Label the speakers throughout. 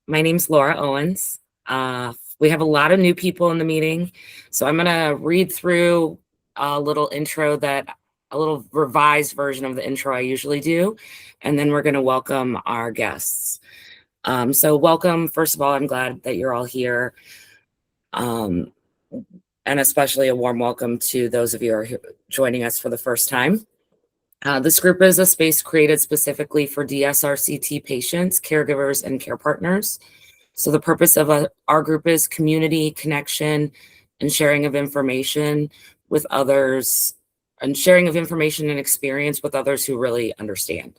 Speaker 1: My name's Laura Owens. We have a lot of new people in the meeting, so I'm going to read through a little a little revised version of the intro I usually do, and then we're going to welcome our guests. So welcome. First of all, I'm glad that you're all here, and especially a warm welcome to those of you who are joining us for the first time. This group is a space created specifically for DSRCT patients, caregivers, and care partners. So the purpose of our group is community, connection, and sharing of information with others, and sharing of information and experience with others who really understand.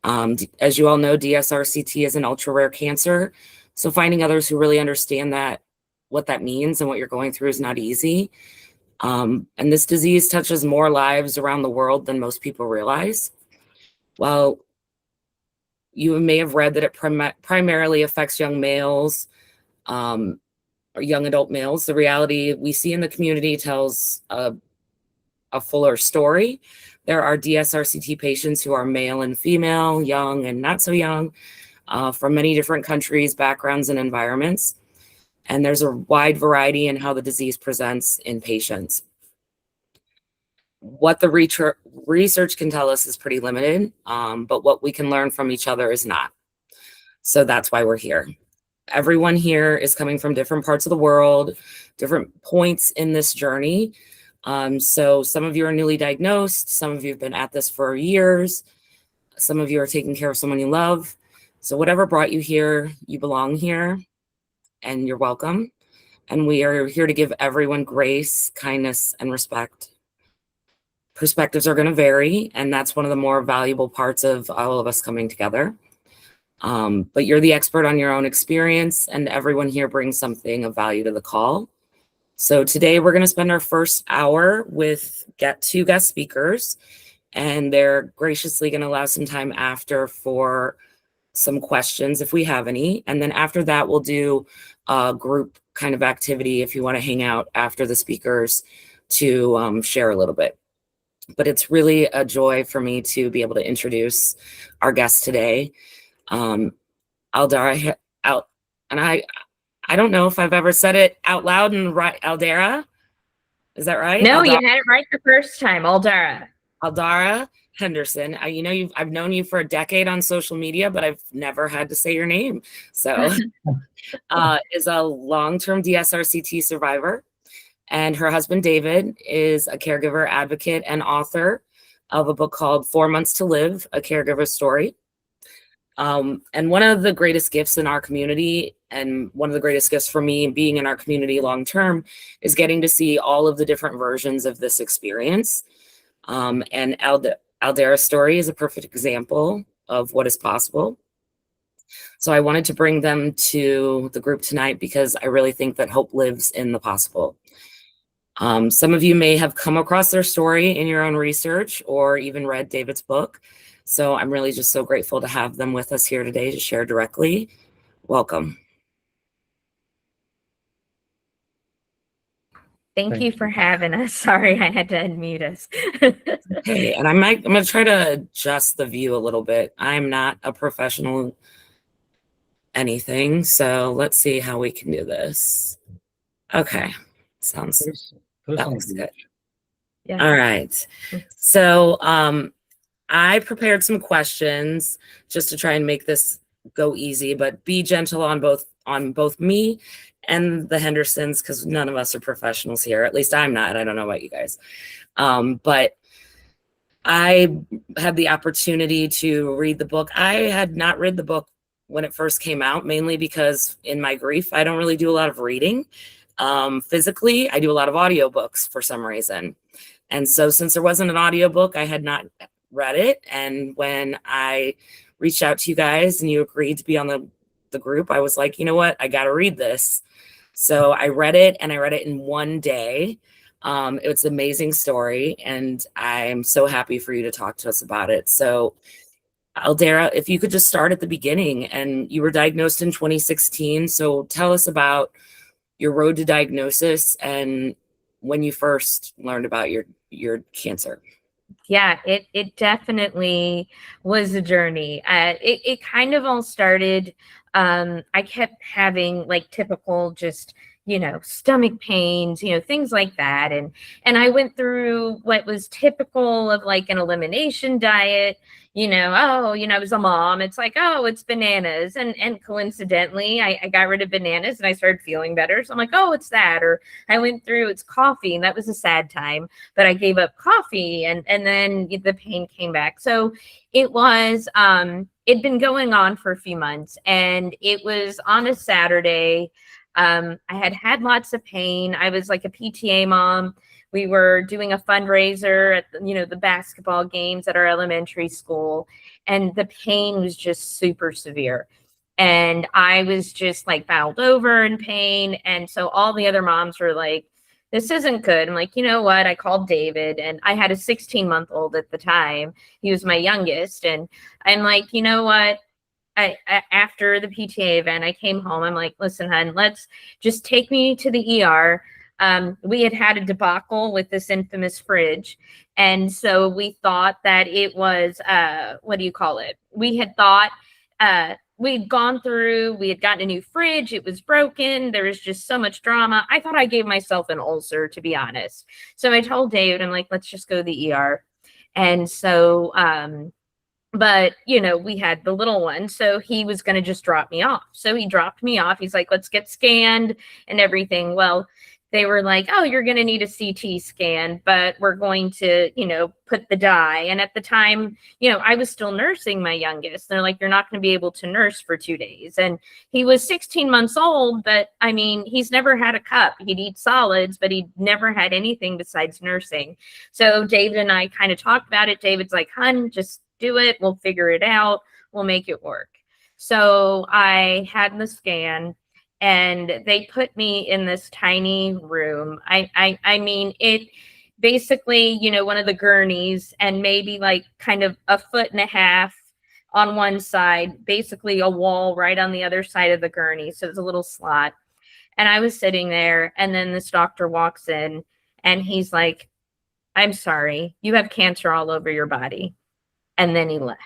Speaker 1: As you all know, DSRCT is an ultra rare cancer. So finding others who really understand what that means and what you're going through is not easy. And this disease touches more lives around the world than most people realize. While you may have read that it primarily affects young males, or young adult males, the reality we see in the community tells a fuller story. There are DSRCT patients who are male and female, young and not so young, from many different countries, backgrounds, and environments. And there's a wide variety in how the disease presents in patients. What the research can tell us is pretty limited, but what we can learn from each other is not. So that's why we're here. Everyone here is coming from different parts of the world, different points in this journey. So some of you are newly diagnosed, some of you have been at this for years, some of you are taking care of someone you love. So whatever brought you here, you belong here, and you're welcome. And we are here to give everyone grace, kindness, and respect. Perspectives are going to vary, and that's one of the more valuable parts of all of us coming together. But you're the expert on your own experience, and everyone here brings something of value to the call. So today we're going to spend our first hour with two guest speakers, and they're graciously going to allow some time after for some questions if we have any. And then after that, we'll do a group kind of activity if you want to hang out after the speakers to share a little bit. But it's really a joy for me to be able to introduce our guest today. Aldara, and I don't know if I've ever said it out loud and right. Aldara, is that right?
Speaker 2: No, you had it right the first time.
Speaker 1: Aldara Henderson. I've known you for a decade on social media, but I've never had to say your name. So, is a long-term DSRCT survivor, and her husband David is a caregiver advocate and author of a book called 4 Months to Live: A Caregiver Story. And one of the greatest gifts in our community, and one of the greatest gifts for me being in our community long term, is getting to see all of the different versions of this experience. And Aldara's story is a perfect example of what is possible. So I wanted to bring them to the group tonight because I really think that hope lives in the possible. Some of you may have come across their story in your own research or even read David's book. So I'm really just so grateful to have them with us here today to share directly. Welcome.
Speaker 2: Thank you for having us. Sorry, I had to unmute us.
Speaker 1: Okay, and I'm going to try to adjust the view a little bit. I'm not a professional anything, so let's see how we can do this. Okay, that looks good. Yeah. All right. So I prepared some questions just to try and make this go easy, but be gentle on both me and the Hendersons, because none of us are professionals here. At least I'm not. I don't know about you guys. But I had the opportunity to read the book. I had not read the book when it first came out, mainly because in my grief, I don't really do a lot of reading. Physically, I do a lot of audiobooks for some reason. And so since there wasn't an audiobook, I had not read it. And when I reached out to you guys and you agreed to be on the group, I was like, you know what, I got to read this. So I read it, and I read it in one day. It was an amazing story, and I'm so happy for you to talk to us about it. So Aldara, if you could just start at the beginning. And you were diagnosed in 2016. So tell us about your road to diagnosis and when you first learned about your cancer.
Speaker 2: Yeah, it definitely was a journey. It kind of all started. I kept having like typical just stomach pains, things like that, and I went through what was typical of like an elimination diet. I was a mom. It's like, oh, it's bananas, and coincidentally, I got rid of bananas and I started feeling better. So I'm like, oh, it's that, or I went through it's coffee, and that was a sad time, but I gave up coffee, and then the pain came back. So it was it'd been going on for a few months, and it was on a Saturday. I had lots of pain. I was like a PTA mom. We were doing a fundraiser at the basketball games at our elementary school, and the pain was just super severe. And I was just like bowled over in pain. And so all the other moms were like, this isn't good. I'm like, you know what? I called David, and I had a 16-month-old at the time. He was my youngest. And I'm like, you know what? After the PTA event, I came home. I'm like, listen, hon, let's just take me to the ER. We had a debacle with this infamous fridge. And so we thought that it was, what do you call it? We had thought, we'd gone through, we had gotten a new fridge. It was broken. There was just so much drama. I thought I gave myself an ulcer, to be honest. So I told David, I'm like, let's just go to the ER. And so, but we had the little one, so he was going to just drop me off. So he dropped me off. He's like, let's get scanned and everything. Well, they were like, oh, you're going to need a CT scan, but we're going to, put the dye. And at the time, I was still nursing my youngest. They're like, you're not going to be able to nurse for 2 days. And he was 16 months old, but I mean, he's never had a cup. He'd eat solids, but he'd never had anything besides nursing. So David and I kind of talked about it. David's like, hun, just do it. We'll figure it out. We'll make it work. So I had the scan, and they put me in this tiny room. I mean, it basically, one of the gurneys, and maybe like kind of a foot and a half on one side, basically a wall right on the other side of the gurney. So it's a little slot. And I was sitting there, and then this doctor walks in, and he's like, I'm sorry, you have cancer all over your body. And then he left.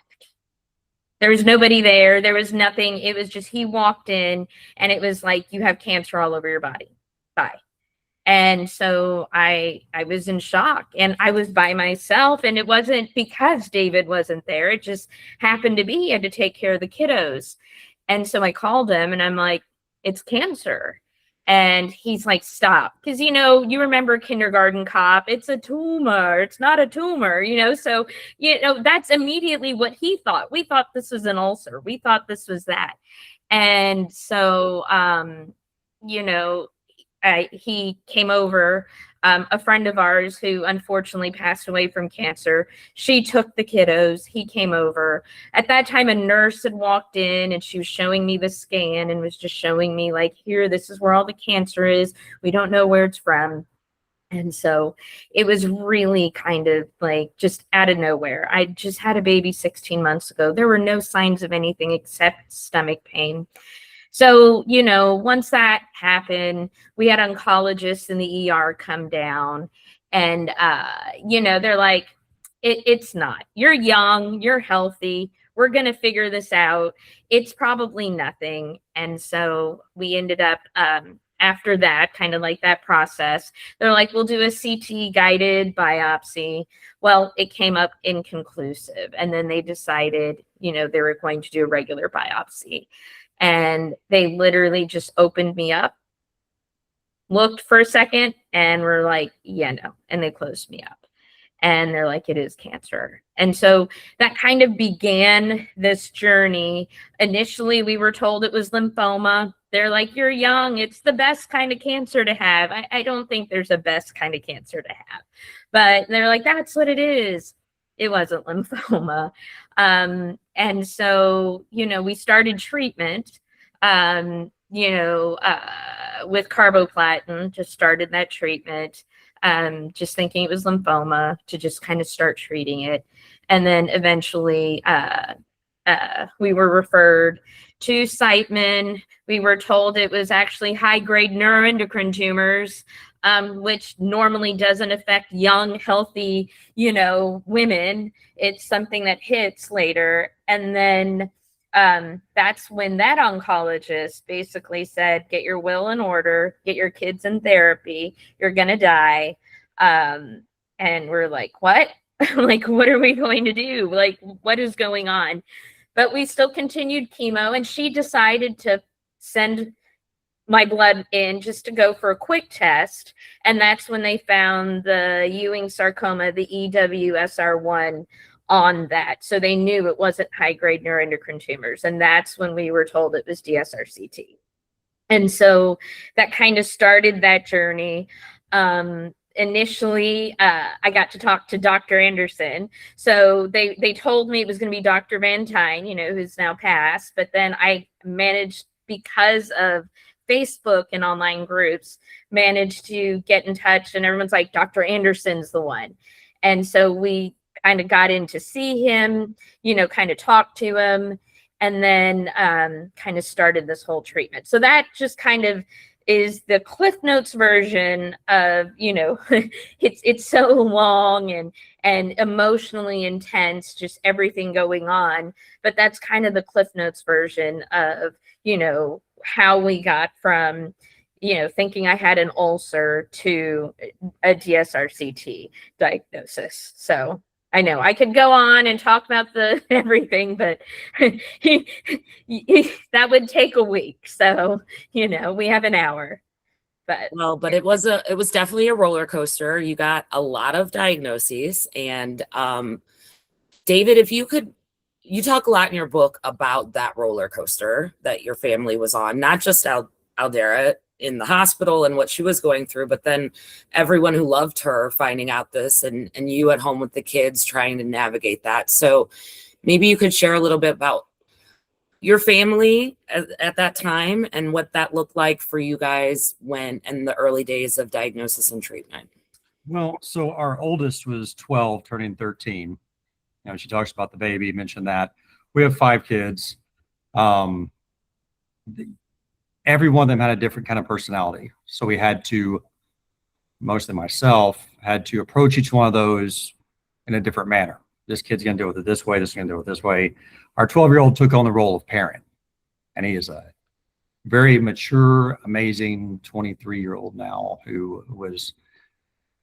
Speaker 2: There was nobody there. There was nothing. It was just, he walked in, and it was like, you have cancer all over your body. Bye. And so I was in shock, and I was by myself, and it wasn't because David wasn't there. It just happened to be he had to take care of the kiddos. And so I called him, and I'm like, it's cancer. And he's like, stop. Because, you remember Kindergarten Cop. It's a tumor. It's not a tumor, So, that's immediately what he thought. We thought this was an ulcer. We thought this was that. And so, he came over. A friend of ours who unfortunately passed away from cancer, she took the kiddos. He came over. At that time, a nurse had walked in, and she was showing me the scan and was just showing me like, here, this is where all the cancer is. We don't know where it's from. And so it was really kind of like just out of nowhere. I just had a baby 16 months ago. There were no signs of anything except stomach pain. So, once that happened, we had oncologists in the ER come down, and, they're like, it's not. You're young, you're healthy. We're going to figure this out. It's probably nothing. And so we ended up, after that, kind of like that process, they're like, we'll do a CT guided biopsy. Well, it came up inconclusive. And then they decided, they were going to do a regular biopsy. And they literally just opened me up, looked for a second, and were like, yeah, no. And they closed me up. And they're like, it is cancer. And so that kind of began this journey. Initially, we were told it was lymphoma. They're like, you're young. It's the best kind of cancer to have. I don't think there's a best kind of cancer to have. But they're like, that's what it is. It wasn't lymphoma. And so, we started treatment, with carboplatin, just started that treatment, just thinking it was lymphoma, to just kind of start treating it. And then eventually we were referred to Siteman. We were told it was actually high-grade neuroendocrine tumors. which normally doesn't affect young, healthy, women. It's something that hits later. And then that's when that oncologist basically said, get your will in order, get your kids in therapy, you're going to die. And we're like, what? Like, what are we going to do? Like, what is going on? But we still continued chemo, and she decided to send my blood in just to go for a quick test. And that's when they found the Ewing sarcoma, the EWSR1 on that. So they knew it wasn't high-grade neuroendocrine tumors. And that's when we were told it was DSRCT. And so that kind of started that journey. Initially, I got to talk to Dr. Anderson. So they told me it was going to be Dr. Van Tyne, who's now passed. But then I managed, because of Facebook and online groups, managed to get in touch, and everyone's like, Dr. Anderson's the one. And so we kind of got in to see him, kind of talk to him, and then kind of started this whole treatment. So that just kind of is the Cliff Notes version of, it's so long and emotionally intense, just everything going on. But that's kind of the Cliff Notes version of, how we got from, thinking I had an ulcer to a DSRCT diagnosis. So I know I could go on and talk about the everything, but that would take a week. So, we have an hour.
Speaker 1: But it was definitely a roller coaster. You got a lot of diagnoses. And David, if you could, you talk a lot in your book about that roller coaster that your family was on, not just Aldara in the hospital and what she was going through, but then everyone who loved her finding out this, and you at home with the kids trying to navigate that. So maybe you could share a little bit about your family at that time and what that looked like for you guys when in the early days of diagnosis and treatment.
Speaker 3: Well, so our oldest was 12, turning 13. She talks about the baby, mentioned that. We have 5 kids. Every one of them had a different kind of personality. So we had to, mostly myself, had to approach each one of those in a different manner. This kid's going to deal with it this way. This is going to deal with it this way. Our 12-year-old took on the role of parent, and he is a very mature, amazing 23-year-old now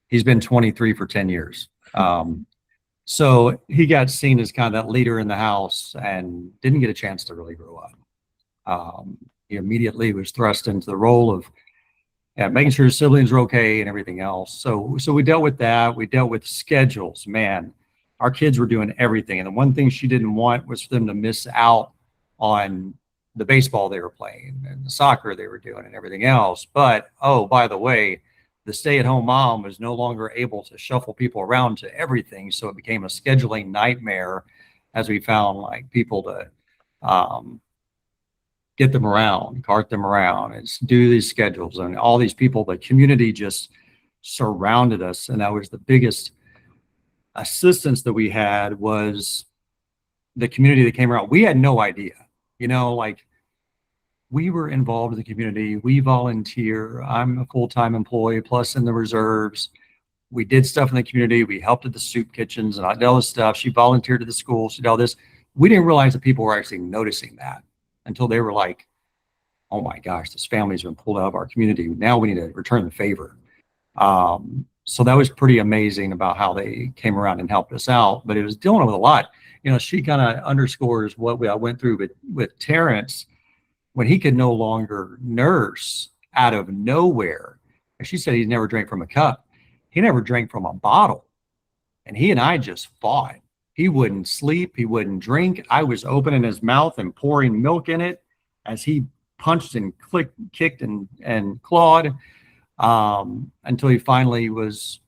Speaker 3: he's been 23 for 10 years. So he got seen as kind of that leader in the house and didn't get a chance to really grow up. He immediately was thrust into the role of making sure his siblings were okay and everything else. So we dealt with that. We dealt with schedules. Man, our kids were doing everything. And the one thing she didn't want was for them to miss out on the baseball they were playing and the soccer they were doing and everything else. But, oh, by the way, the stay-at-home mom was no longer able to shuffle people around to everything. So it became a scheduling nightmare as we found like people to get them around, cart them around, and do these schedules. And all these people, the community just surrounded us. And that was the biggest assistance that we had, was the community that came around. We had no idea, we were involved in the community. We volunteer. I'm a full-time employee, plus in the reserves. We did stuff in the community. We helped at the soup kitchens and I did all this stuff. She volunteered at the school. She did all this. We didn't realize that people were actually noticing that until they were like, oh my gosh, this family's been pulled out of our community. Now we need to return the favor. So that was pretty amazing about how they came around and helped us out, but it was dealing with a lot. She kind of underscores what I went through with Terrence when he could no longer nurse out of nowhere. And she said he never drank from a cup. He never drank from a bottle. And he and I just fought. He wouldn't sleep. He wouldn't drink. I was opening his mouth and pouring milk in it as he punched and kicked and clawed until he finally was,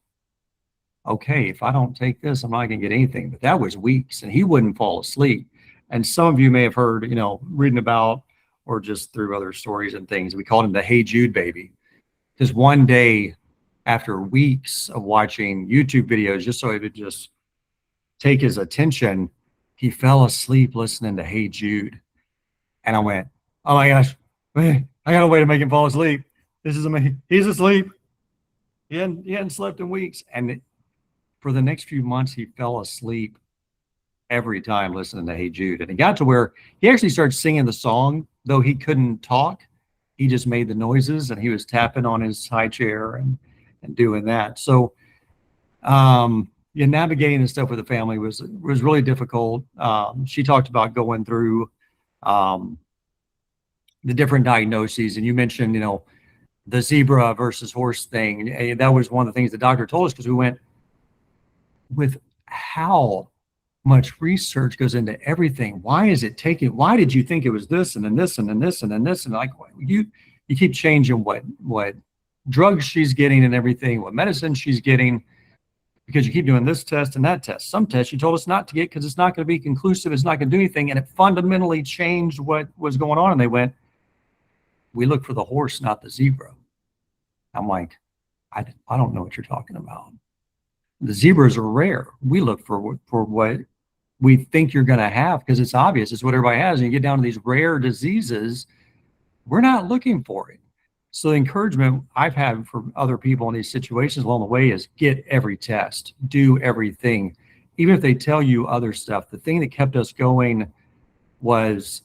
Speaker 3: okay, if I don't take this, I'm not going to get anything. But that was weeks, and he wouldn't fall asleep. And some of you may have heard, reading about, or just through other stories and things, we called him the Hey Jude baby. Because one day, after weeks of watching YouTube videos, just so he would just take his attention, he fell asleep listening to Hey Jude. And I went, oh my gosh, man, I got a way to make him fall asleep. This is amazing. He's asleep. He hadn't slept in weeks. And for the next few months, he fell asleep every time listening to Hey Jude. And it got to where he actually started singing the song, though he couldn't talk. He just made the noises, and he was tapping on his high chair and doing that. So navigating the stuff with the family was really difficult. She talked about going through the different diagnoses, and you mentioned, the zebra versus horse thing. And that was one of the things the doctor told us, because we went with how much research goes into everything. Why did you think it was this and then this and then this and then this? And like, you keep changing what drugs she's getting and everything, what medicine she's getting, because you keep doing this test and that test. Some tests you told us not to get because it's not going to be conclusive. It's not going to do anything. And it fundamentally changed what was going on. And they went, we look for the horse, not the zebra. I'm like, I don't know what you're talking about. The zebras are rare. We look for what we think you're going to have, because it's obvious. It's what everybody has. And you get down to these rare diseases, we're not looking for it. So the encouragement I've had for other people in these situations along the way is get every test, do everything. Even if they tell you other stuff, the thing that kept us going was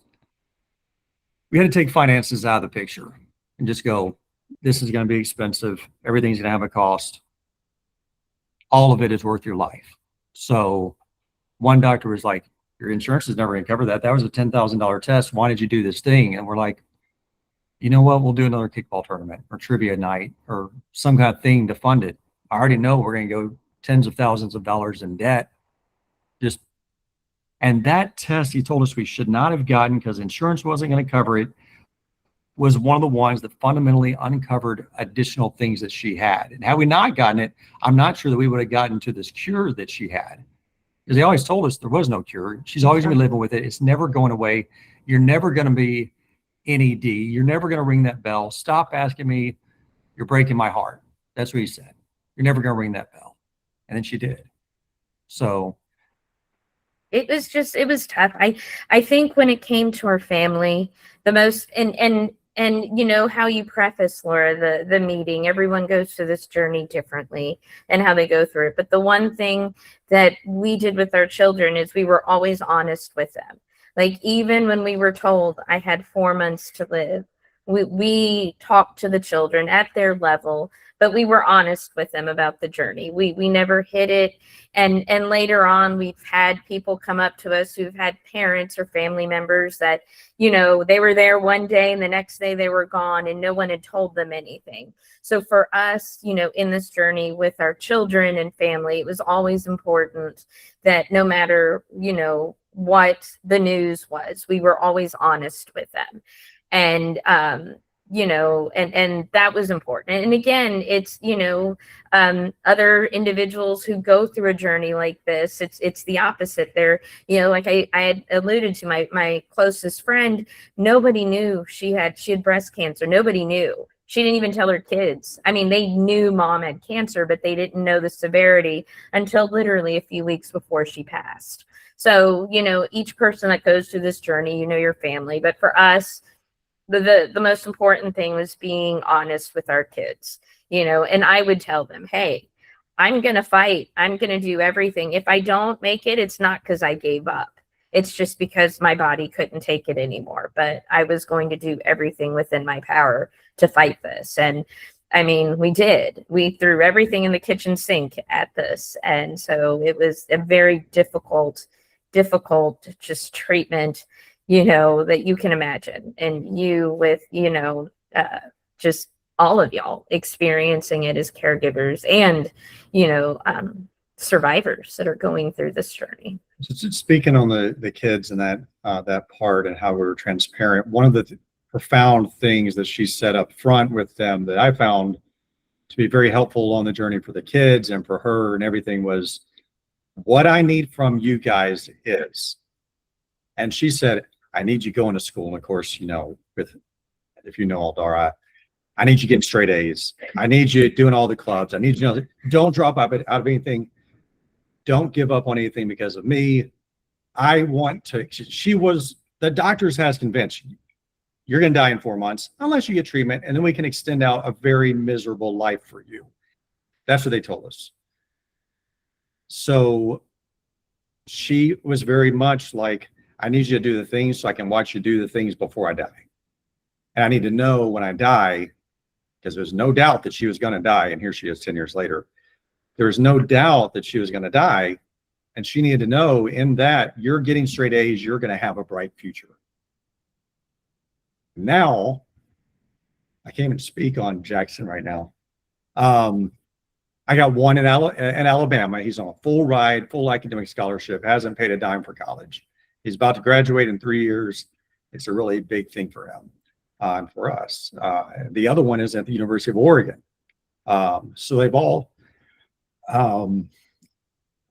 Speaker 3: we had to take finances out of the picture and just go, this is going to be expensive. Everything's going to have a cost. All of it is worth your life. So one doctor was like, your insurance is never going to cover that. That was a $10,000 test. Why did you do this thing? And we're like, you know what? We'll do another kickball tournament or trivia night or some kind of thing to fund it. I already know we're going to go tens of thousands of dollars in debt. And that test he told us we should not have gotten because insurance wasn't going to cover it was one of the ones that fundamentally uncovered additional things that she had. And had we not gotten it, I'm not sure that we would have gotten to this cure that she had. Because they always told us there was no cure. She's always going to be living with it. It's never going away. You're never going to be NED. You're never going to ring that bell. Stop asking me. You're breaking my heart. That's what he said. You're never going to ring that bell. And then she did. So
Speaker 2: it was tough. I think when it came to our family, the most, and you know how you preface, Laura, the meeting, everyone goes through this journey differently and how they go through it. But the one thing that we did with our children is we were always honest with them. Like, even when we were told I had 4 months to live, we talked to the children at their level, but we were honest with them about the journey. We never hid it. And later on, we've had people come up to us who've had parents or family members that, you know, they were there one day and the next day they were gone and no one had told them anything. So for us, you know, in this journey with our children and family, it was always important that no matter, you know, what the news was, we were always honest with them. And, you know, and that was important. And again, it's, you know, other individuals who go through a journey like this, it's the opposite. They're, you know, like I had alluded to, my closest friend, nobody knew she had breast cancer. Nobody knew. She didn't even tell her kids. I mean, they knew mom had cancer, but they didn't know the severity until literally a few weeks before she passed. So, you know, each person that goes through this journey, you know, your family, but for us, the most important thing was being honest with our kids, you know, and I would tell them, hey, I'm going to fight. I'm going to do everything. If I don't make it, it's not because I gave up. It's just because my body couldn't take it anymore. But I was going to do everything within my power to fight this. And I mean, we did. We threw everything in the kitchen sink at this. And so it was a very difficult just treatment, you know, that you can imagine. And you with, you know, just all of y'all experiencing it as caregivers and, you know, survivors that are going through this journey.
Speaker 4: So speaking on the kids and that part and how we were transparent, one of the profound things that she said up front with them that I found to be very helpful on the journey for the kids and for her and everything was, what I need from you guys is, and she said, I need you going to school. And of course, you know, if you know Aldara, I need you getting straight A's. I need you doing all the clubs. I need you to know, don't drop out of anything. Don't give up on anything because of me. I want to, the doctors has convinced you're going to die in 4 months unless you get treatment. And then we can extend out a very miserable life for you. That's what they told us. So she was very much like, I need you to do the things so I can watch you do the things before I die. And I need to know when I die, because there's no doubt that she was going to die. And here she is 10 years later. There's no doubt that she was going to die. And she needed to know in that you're getting straight A's, you're going to have a bright future. Now, I can't even speak on Jackson right now. I got one in Alabama. He's on a full ride, full academic scholarship, hasn't paid a dime for college. He's about to graduate in 3 years. It's a really big thing for him and for us. The other one is at the University of Oregon. So they've all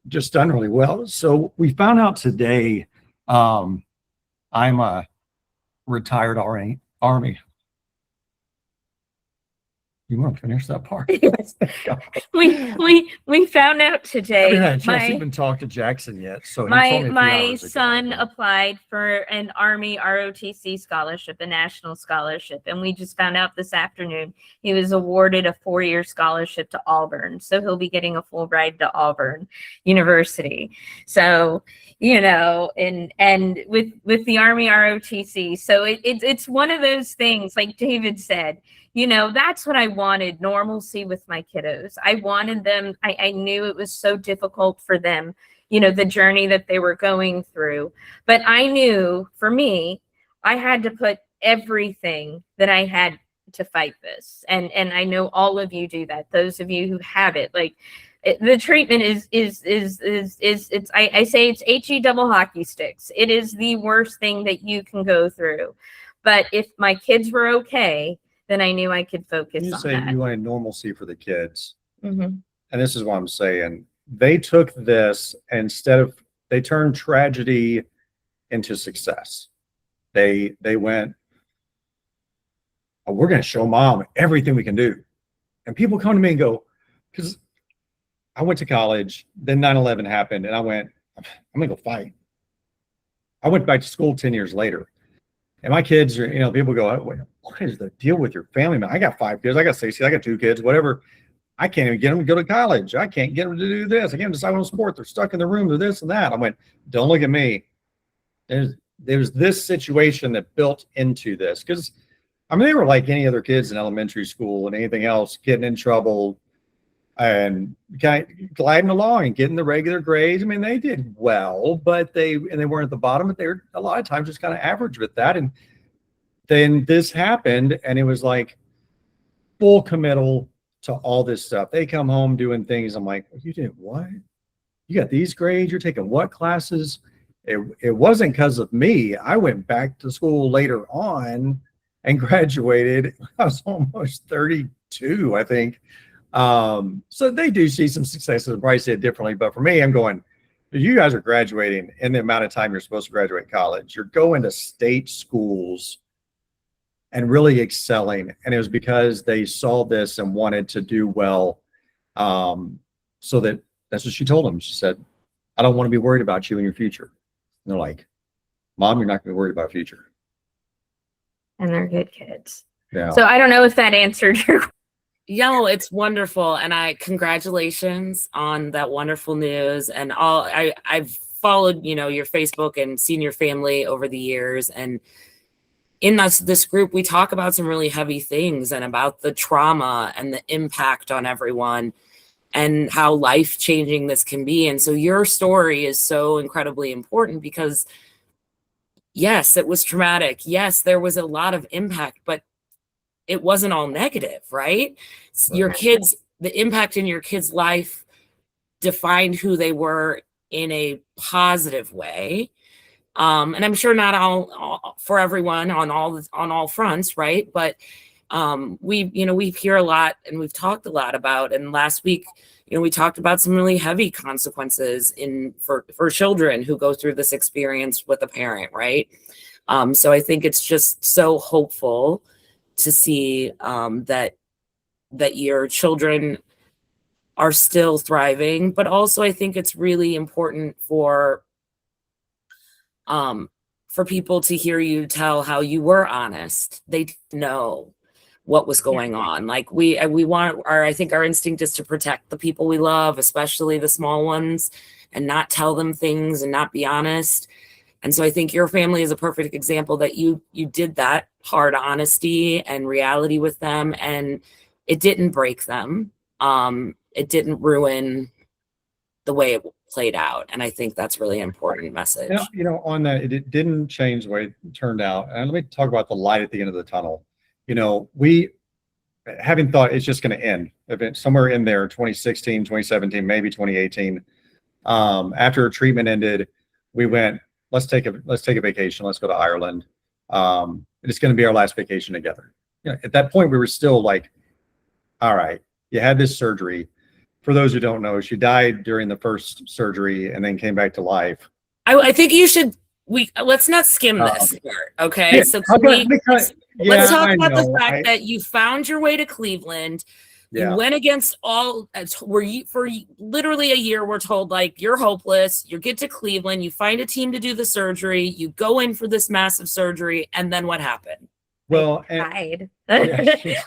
Speaker 4: just done really well. So we found out today, I'm a retired Army. You want to finish that part?
Speaker 2: Yes. We found out
Speaker 4: I
Speaker 2: today.
Speaker 4: haven't had a chance to even talk to Jackson yet. So he told me a few
Speaker 2: My
Speaker 4: hours ago.
Speaker 2: son applied for an Army ROTC scholarship, a national scholarship, and we just found out this afternoon he was awarded a 4-year scholarship to Auburn. So he'll be getting a full ride to Auburn University. So, you know, and with the Army ROTC, so it's one of those things, like David said. You know, that's what I wanted, normalcy with my kiddos. I wanted them, I knew it was so difficult for them, you know, the journey that they were going through. But I knew for me, I had to put everything that I had to fight this. And I know all of you do that. Those of you who have it, like the treatment is it's, I say it's HE double hockey sticks. It is the worst thing that you can go through. But if my kids were okay, then I knew I could focus
Speaker 4: You
Speaker 2: on
Speaker 4: say
Speaker 2: that.
Speaker 4: you wanted normalcy for the kids.
Speaker 2: Mm-hmm.
Speaker 4: And this is what I'm saying. They took this they turned tragedy into success. They went, oh, we're going to show mom everything we can do. And people come to me and go, because I went to college, then 9/11 happened, and I went, I'm going to go fight. I went back to school 10 years later. And my kids are, you know, people go, what is the deal with your family, man? I got 5 kids. I got 6 kids. I got 2 kids, whatever. I can't even get them to go to college. I can't get them to do this. I can't decide on sport. They're stuck in the room with this and that. I went, don't look at me. There's this situation that built into this. Because, I mean, they were like any other kids in elementary school and anything else, getting in trouble and kind of gliding along and getting the regular grades. I mean, they did well, but they weren't at the bottom, but they were a lot of times just kind of average with that. And then this happened, and it was like full committal to all this stuff. They come home doing things. I'm like, you did what? You got these grades? You're taking what classes? It wasn't because of me. I went back to school later on and graduated. I was almost 32, I think. So they do see some successes and probably see it differently. But for me, I'm going, you guys are graduating in the amount of time you're supposed to graduate college. You're going to state schools and really excelling. And it was because they saw this and wanted to do well. So that's what she told them. She said, I don't want to be worried about you and your future. And they're like, Mom, you're not going to be worried about future.
Speaker 2: And they're good kids.
Speaker 4: Yeah.
Speaker 2: So I don't know if that answered your question.
Speaker 1: Yeah, it's wonderful. And congratulations on that wonderful news. And I've followed, you know, your Facebook and seen your family over the years. And in this group, we talk about some really heavy things and about the trauma and the impact on everyone and how life-changing this can be. And so your story is so incredibly important because, yes, it was traumatic. Yes, there was a lot of impact, but it wasn't all negative, right? Your kids, the impact in your kids' life defined who they were in a positive way. And I'm sure not all for everyone on all fronts, right? But we hear a lot and we've talked a lot about, and last week, you know, we talked about some really heavy consequences for children who go through this experience with a parent, right? So I think it's just so hopeful to see that your children are still thriving, but also I think it's really important for people to hear you tell how you were honest. They know, what was going on. Like we want I think our instinct is to protect the people we love, especially the small ones, and not tell them things and not be honest. And so I think your family is a perfect example that you did that hard honesty and reality with them, and it didn't break them. It didn't ruin the way it played out. And I think that's really important message.
Speaker 4: On that, it didn't change the way it turned out. And let me talk about the light at the end of the tunnel. We, having thought it's just going to end somewhere in there, 2016, 2017, maybe 2018. After treatment ended, we went, let's take a vacation. Let's go to Ireland. It's going to be our last vacation together. At that point, we were still like, all right, you had this surgery. For those who don't know, she died during the first surgery and then came back to life.
Speaker 1: I think let's not skim this part, okay? So let's talk about the fact that you found your way to Cleveland. You went against all, for literally a year, we're told, like, you're hopeless. You get to Cleveland, you find a team to do the surgery, you go in for this massive surgery, and then what happened?
Speaker 2: Well, I died.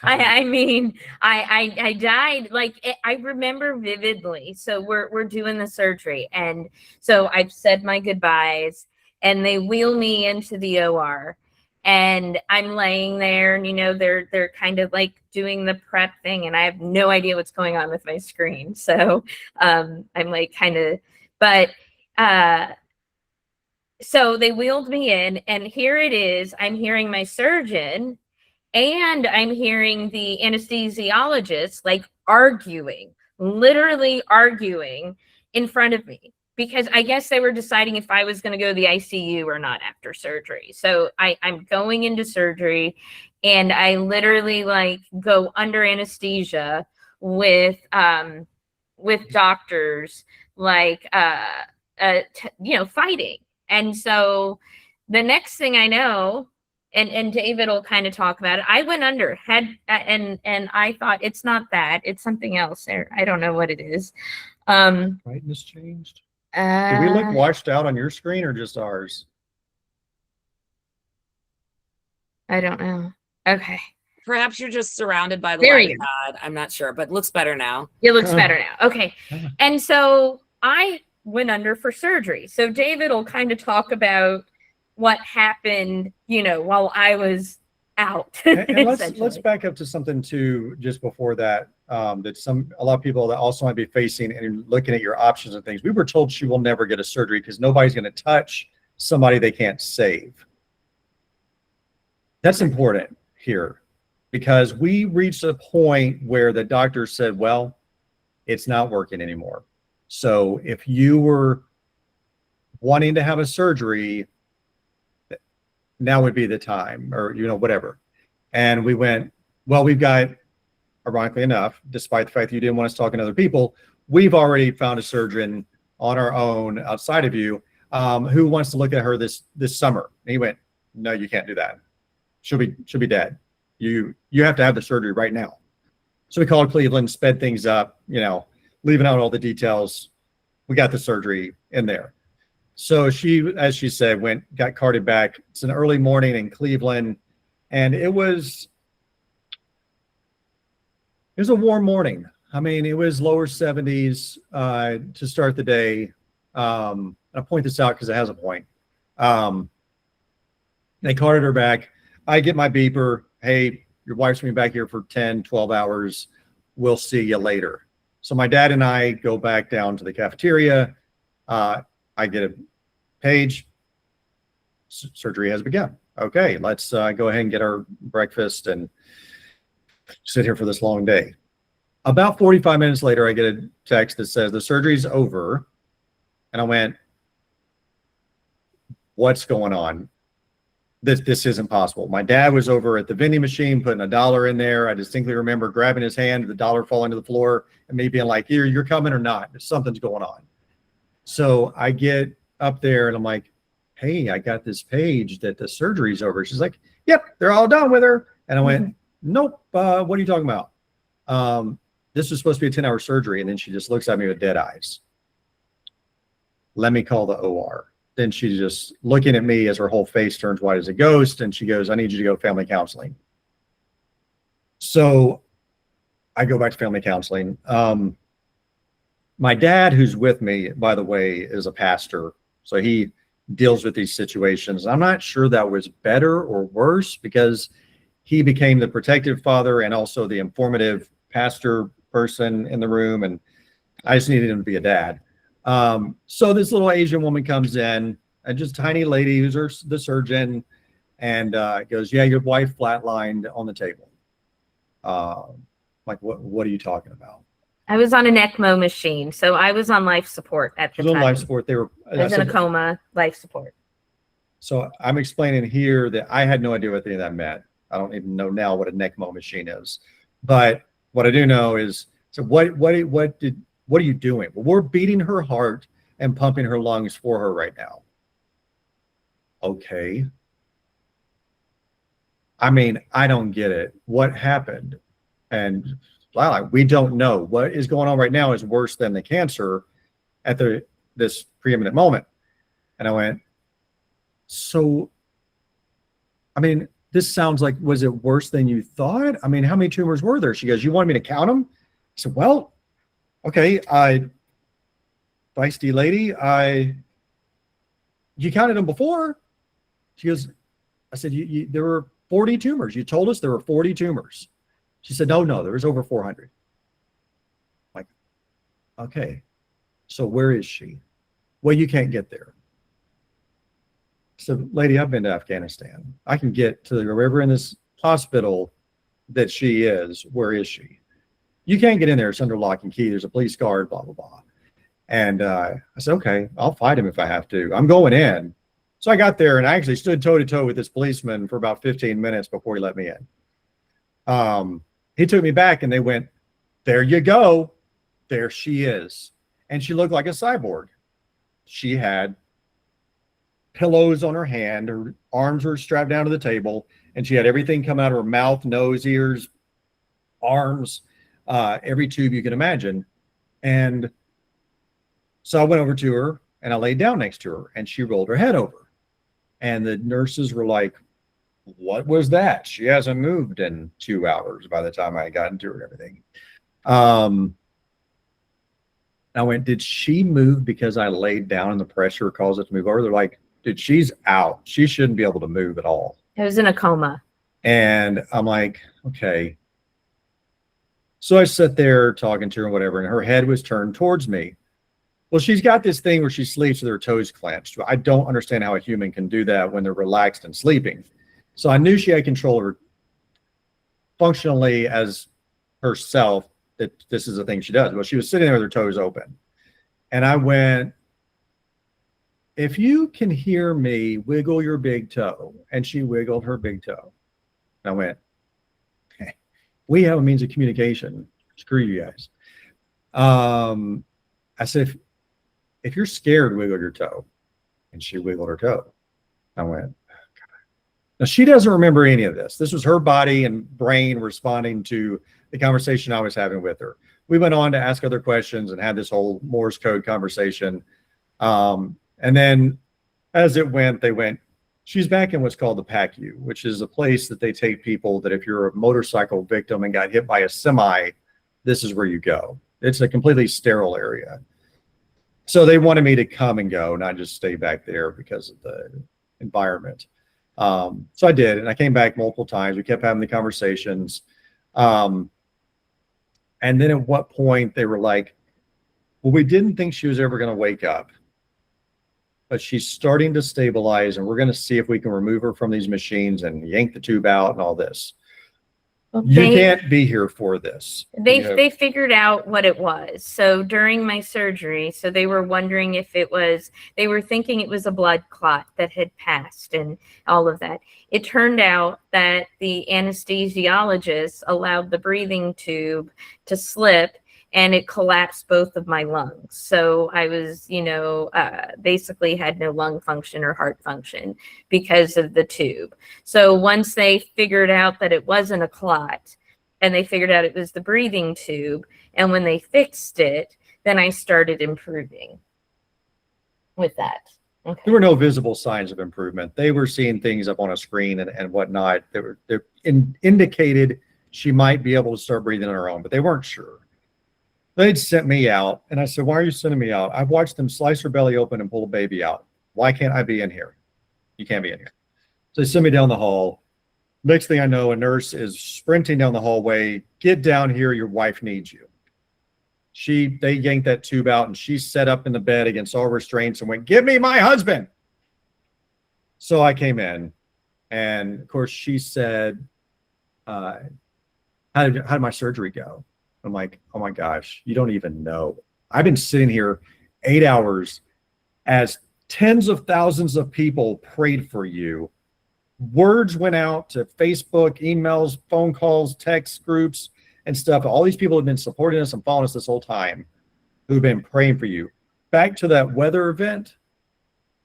Speaker 2: I died. Like, I remember vividly. So we're doing the surgery, and so I've said my goodbyes, and they wheel me into the OR, and I'm laying there, and they're kind of like doing the prep thing, and I have no idea what's going on with my screen. So I'm like so they wheeled me in, and here it is. I'm hearing my surgeon and I'm hearing the anesthesiologist like literally arguing in front of me, because I guess they were deciding if I was going to go to the ICU or not after surgery. So I'm going into surgery, and I literally like go under anesthesia with doctors like fighting. And so the next thing I know, and David will kind of talk about it, I went under and I thought, it's not that, it's something else there. I don't know what it is.
Speaker 4: Brightness changed. Did we look washed out on your screen or just ours?
Speaker 2: I don't know. Okay.
Speaker 1: Perhaps you're just surrounded by the light of God. I'm not sure, but it looks better now.
Speaker 2: It looks better now. Okay. And so I went under for surgery. So David will kind of talk about what happened, while I was out.
Speaker 4: And let's back up to something too, just before that, that a lot of people that also might be facing and looking at your options and things. We were told she will never get a surgery because nobody's going to touch somebody they can't save. That's important here, because we reached a point where the doctor said, well, it's not working anymore. So if you were wanting to have a surgery, now would be the time, or, whatever. And we went, well, we've got, ironically enough, despite the fact that you didn't want us talking to other people, we've already found a surgeon on our own outside of you who wants to look at her this summer. And he went, no, you can't do that. She'll be dead. You have to have the surgery right now. So we called Cleveland, sped things up, leaving out all the details. We got the surgery in there. So she, as she said, got carted back. It's an early morning in Cleveland, and it was a warm morning. I mean, it was lower 70s to start the day. I point this out because it has a point. They carted her back. I get my beeper. Hey, your wife's been back here for 10, 12 hours. We'll see you later. So my dad and I go back down to the cafeteria. I get a page. Surgery has begun. Okay, let's go ahead and get our breakfast and sit here for this long day. About 45 minutes later, I get a text that says the surgery's over. And I went, what's going on? This isn't possible. My dad was over at the vending machine putting $1 in there. I distinctly remember grabbing his hand, the dollar falling to the floor, and me being like, here, you're coming or not? Something's going on. So I get up there and I'm like, hey, I got this page that the surgery's over. She's like, yep, they're all done with her. And I went, nope, what are you talking about? This was supposed to be a 10-hour surgery. And then she just looks at me with dead eyes. Let me call the OR. Then she's just looking at me as her whole face turns white as a ghost. And she goes, I need you to go family counseling. So I go back to family counseling. My dad, who's with me, by the way, is a pastor. So he deals with these situations. I'm not sure that was better or worse because he became the protective father and also the informative pastor person in the room. And I just needed him to be a dad. So this little Asian woman comes in, and just tiny lady who's the surgeon, and goes, yeah, your wife flatlined on the table. Like, what are you talking about?
Speaker 2: I was on an ECMO machine, so I was on life support at the
Speaker 4: She was
Speaker 2: time.
Speaker 4: on life support. They were.
Speaker 2: I was in a coma, life support.
Speaker 4: So I'm explaining here that I had no idea what any of that meant. I don't even know now what a ECMO machine is, but what I do know is, so what are you doing? Well, we're beating her heart and pumping her lungs for her right now. Okay. I mean, I don't get it. What happened? And wow, we don't know. What is going on right now is worse than the cancer at this preeminent moment. And I went, so, I mean, this sounds like, was it worse than you thought? I mean, how many tumors were there? She goes, you want me to count them? I said, well, okay, feisty lady, you counted them before? She goes, I said, there were 40 tumors. You told us there were 40 tumors. She said, no, there was over 400. I'm like, okay, so where is she? Well, you can't get there. So, lady, I've been to Afghanistan. I can get to the river in this hospital that she is. Where is she? You can't get in there. It's under lock and key. There's a police guard, blah, blah, blah. And I said, okay, I'll fight him if I have to. I'm going in. So I got there and I actually stood toe to toe with this policeman for about 15 minutes before he let me in. He took me back and they went, there you go. There she is. And she looked like a cyborg. She had pillows on her hand. Her arms were strapped down to the table and she had everything coming out of her mouth, nose, ears, arms, every tube you can imagine. And so I went over to her and I laid down next to her and she rolled her head over. And the nurses were like, what was that? She hasn't moved in 2 hours by the time I got into her and everything. I went, did she move because I laid down and the pressure caused it to move over? They're like, dude, she's out. She shouldn't be able to move at all.
Speaker 2: I was in a coma.
Speaker 4: And I'm like, okay. So I sat there talking to her and whatever, and her head was turned towards me. Well, she's got this thing where she sleeps with her toes clenched. I don't understand how a human can do that when they're relaxed and sleeping. So I knew she had control of her functionally as herself, that this is the thing she does. Well, she was sitting there with her toes open. And I went, if you can hear me, wiggle your big toe. And she wiggled her big toe. And I went, okay, we have a means of communication. Screw you guys. I said, if you're scared, wiggle your toe. And she wiggled her toe. I went, God. Now she doesn't remember any of this. This was her body and brain responding to the conversation I was having with her. We went on to ask other questions and had this whole Morse code conversation. And then as it went, they went, she's back in what's called the PACU, which is a place that they take people that if you're a motorcycle victim and got hit by a semi, this is where you go. It's a completely sterile area. So they wanted me to come and go, not just stay back there because of the environment. So I did, and I came back multiple times. We kept having the conversations. And then at what point they were like, well, we didn't think she was ever going to wake up, but she's starting to stabilize, and we're going to see if we can remove her from these machines and yank the tube out and all this.
Speaker 2: Well,
Speaker 4: You can't be here for this.
Speaker 2: They figured out what it was. So during my surgery, so they were wondering if it was, they were thinking it was a blood clot that had passed and all of that. It turned out that the anesthesiologist allowed the breathing tube to slip and it collapsed both of my lungs. So I was, basically had no lung function or heart function because of the tube. So once they figured out that it wasn't a clot and they figured out it was the breathing tube, and when they fixed it, then I started improving with that. Okay.
Speaker 4: There were no visible signs of improvement. They were seeing things up on a screen and whatnot that were indicated she might be able to start breathing on her own, but they weren't sure. They'd sent me out, and I said, why are you sending me out? I've watched them slice her belly open and pull a baby out. Why can't I be in here? You can't be in here. So they sent me down the hall. Next thing I know, a nurse is sprinting down the hallway. Get down here, your wife needs you. They yanked that tube out, and she sat up in the bed against all restraints and went, give me my husband. So I came in, and of course she said, how did my surgery go? I'm like, oh my gosh, you don't even know. I've been sitting here 8 hours as tens of thousands of people prayed for you. Words went out to Facebook, emails, phone calls, text groups, and stuff. All these people have been supporting us and following us this whole time, who've been praying for you. Back to that weather event,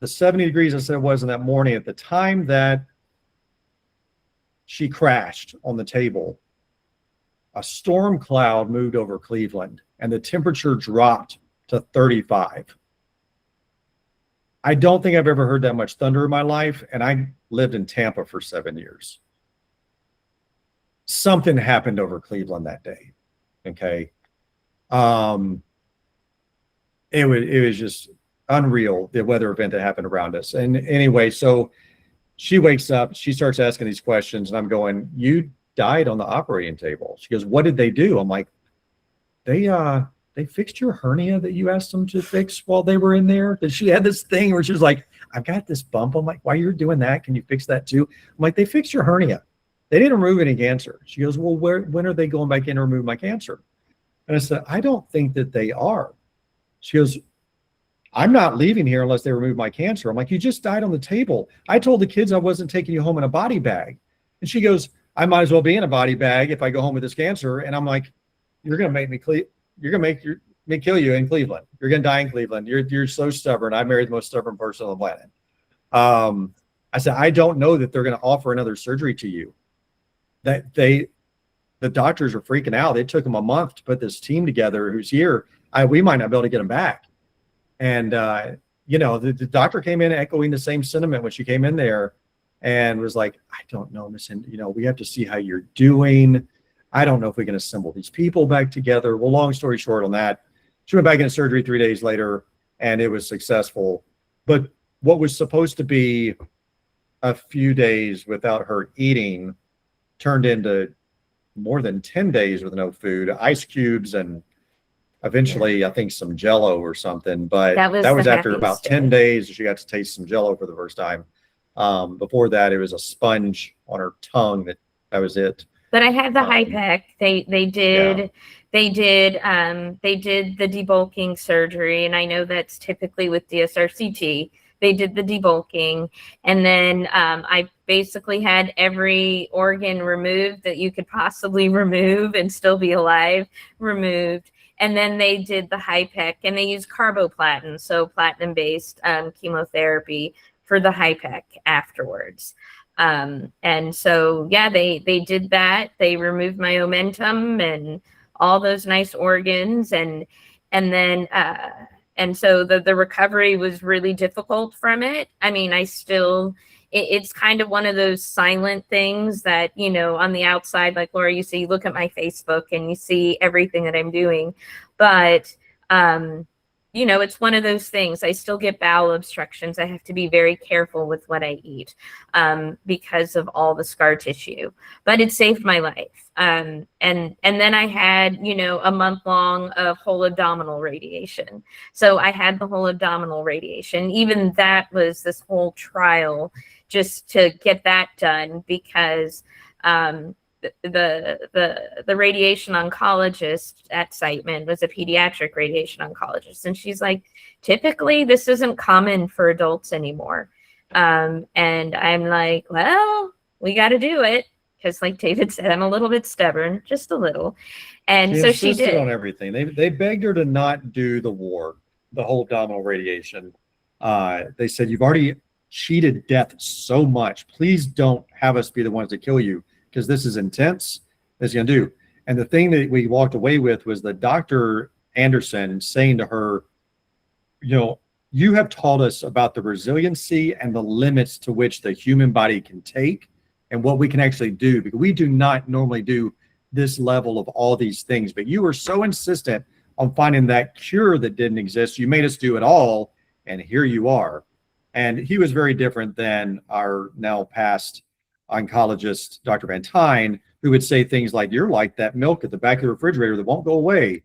Speaker 4: the 70 degrees I said it was in that morning, at the time that she crashed on the table, a storm cloud moved over Cleveland and the temperature dropped to 35. I don't think I've ever heard that much thunder in my life, and I lived in Tampa for 7 years. Something happened over Cleveland that day. Okay. It was just unreal, the weather event that happened around us. And anyway, so she wakes up, she starts asking these questions, and I'm going, you died on the operating table. She goes, what did they do? I'm like, they fixed your hernia that you asked them to fix while they were in there. That she had this thing where she was like, I've got this bump. I'm like, while you're doing that, can you fix that too? I'm like, they fixed your hernia. They didn't remove any cancer. She goes, well, when are they going back in to remove my cancer? And I said, I don't think that they are. She goes, I'm not leaving here unless they remove my cancer. I'm like, you just died on the table. I told the kids I wasn't taking you home in a body bag. And she goes, I might as well be in a body bag if I go home with this cancer. And I'm like, you're going to make me kill you in Cleveland. You're going to die in Cleveland. You're so stubborn. I married the most stubborn person on the planet. I said, I don't know that they're going to offer another surgery to you. The doctors are freaking out. It took them a month to put this team together who's here. We might not be able to get them back. And, the doctor came in echoing the same sentiment when she came in there and was like, I don't know, Miss, we have to see how you're doing. I don't know if we can assemble these people back together. Well, long story short on that, she went back into surgery 3 days later, and it was successful. But what was supposed to be a few days without her eating turned into more than 10 days with no food, ice cubes, and eventually I think some Jell-O or something. But that was after about 10 days she got to taste some Jell-O for the first time. Before that, it was a sponge on her tongue. That was it.
Speaker 2: But I had the HIPEC. They did the debulking surgery, and I know that's typically with DSRCT. They did the debulking, and then I basically had every organ removed that you could possibly remove and still be alive removed. And then they did the HIPEC, and they used carboplatin, so platinum-based chemotherapy for the HIPEC afterwards. And so, yeah, they did that. They removed my omentum and all those nice organs. And then, and so the recovery was really difficult from it. I mean, it's kind of one of those silent things that, on the outside, like Laura, you look at my Facebook and you see everything that I'm doing, but, it's one of those things. I still get bowel obstructions. I have to be very careful with what I eat because of all the scar tissue, but it saved my life. And then I had, a month long of whole abdominal radiation. So I had the whole abdominal radiation. Even that was this whole trial just to get that done because the radiation oncologist at Siteman was a pediatric radiation oncologist. And she's like, typically this isn't common for adults anymore. And I'm like, well, we got to do it. Because like David said, I'm a little bit stubborn, just a little. And so she did
Speaker 4: on everything. They begged her to not do the whole abdominal radiation. They said, you've already cheated death so much. Please don't have us be the ones to kill you. Because this is intense, it's going to do. And the thing that we walked away with was the Dr. Anderson saying to her, you have taught us about the resiliency and the limits to which the human body can take and what we can actually do, because we do not normally do this level of all these things, but you were so insistent on finding that cure that didn't exist. You made us do it all, and here you are. And he was very different than our now past oncologist, Dr. Van Tine, who would say things like, "You're like that milk at the back of the refrigerator that won't go away."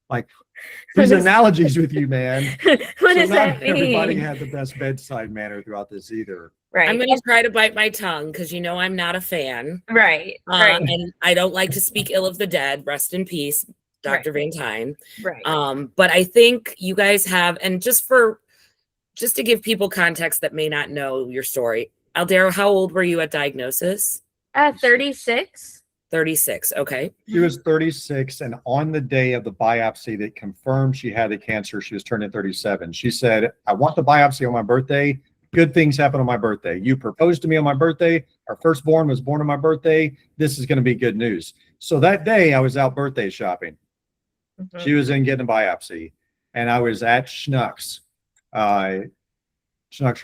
Speaker 4: Like, these analogies with you, man.
Speaker 2: What does
Speaker 4: not
Speaker 2: that mean?
Speaker 4: everybody had the best bedside manner throughout this either.
Speaker 2: Right.
Speaker 1: I'm going to try to bite my tongue because I'm not a fan.
Speaker 2: Right. Right.
Speaker 1: And I don't like to speak ill of the dead. Rest in peace, Dr. Van Tine.
Speaker 2: Right.
Speaker 1: But I think you guys have, and just to give people context that may not know your story, Aldara, how old were you at diagnosis?
Speaker 2: 36.
Speaker 1: 36. Okay.
Speaker 4: She was 36, and on the day of the biopsy that confirmed she had the cancer, she was turning 37. She said, "I want the biopsy on my birthday. Good things happen on my birthday. You proposed to me on my birthday. Our firstborn was born on my birthday. This is going to be good news." So that day I was out birthday shopping.
Speaker 2: Mhm.
Speaker 4: She was in getting a biopsy, and I was at Schnucks. Schnucks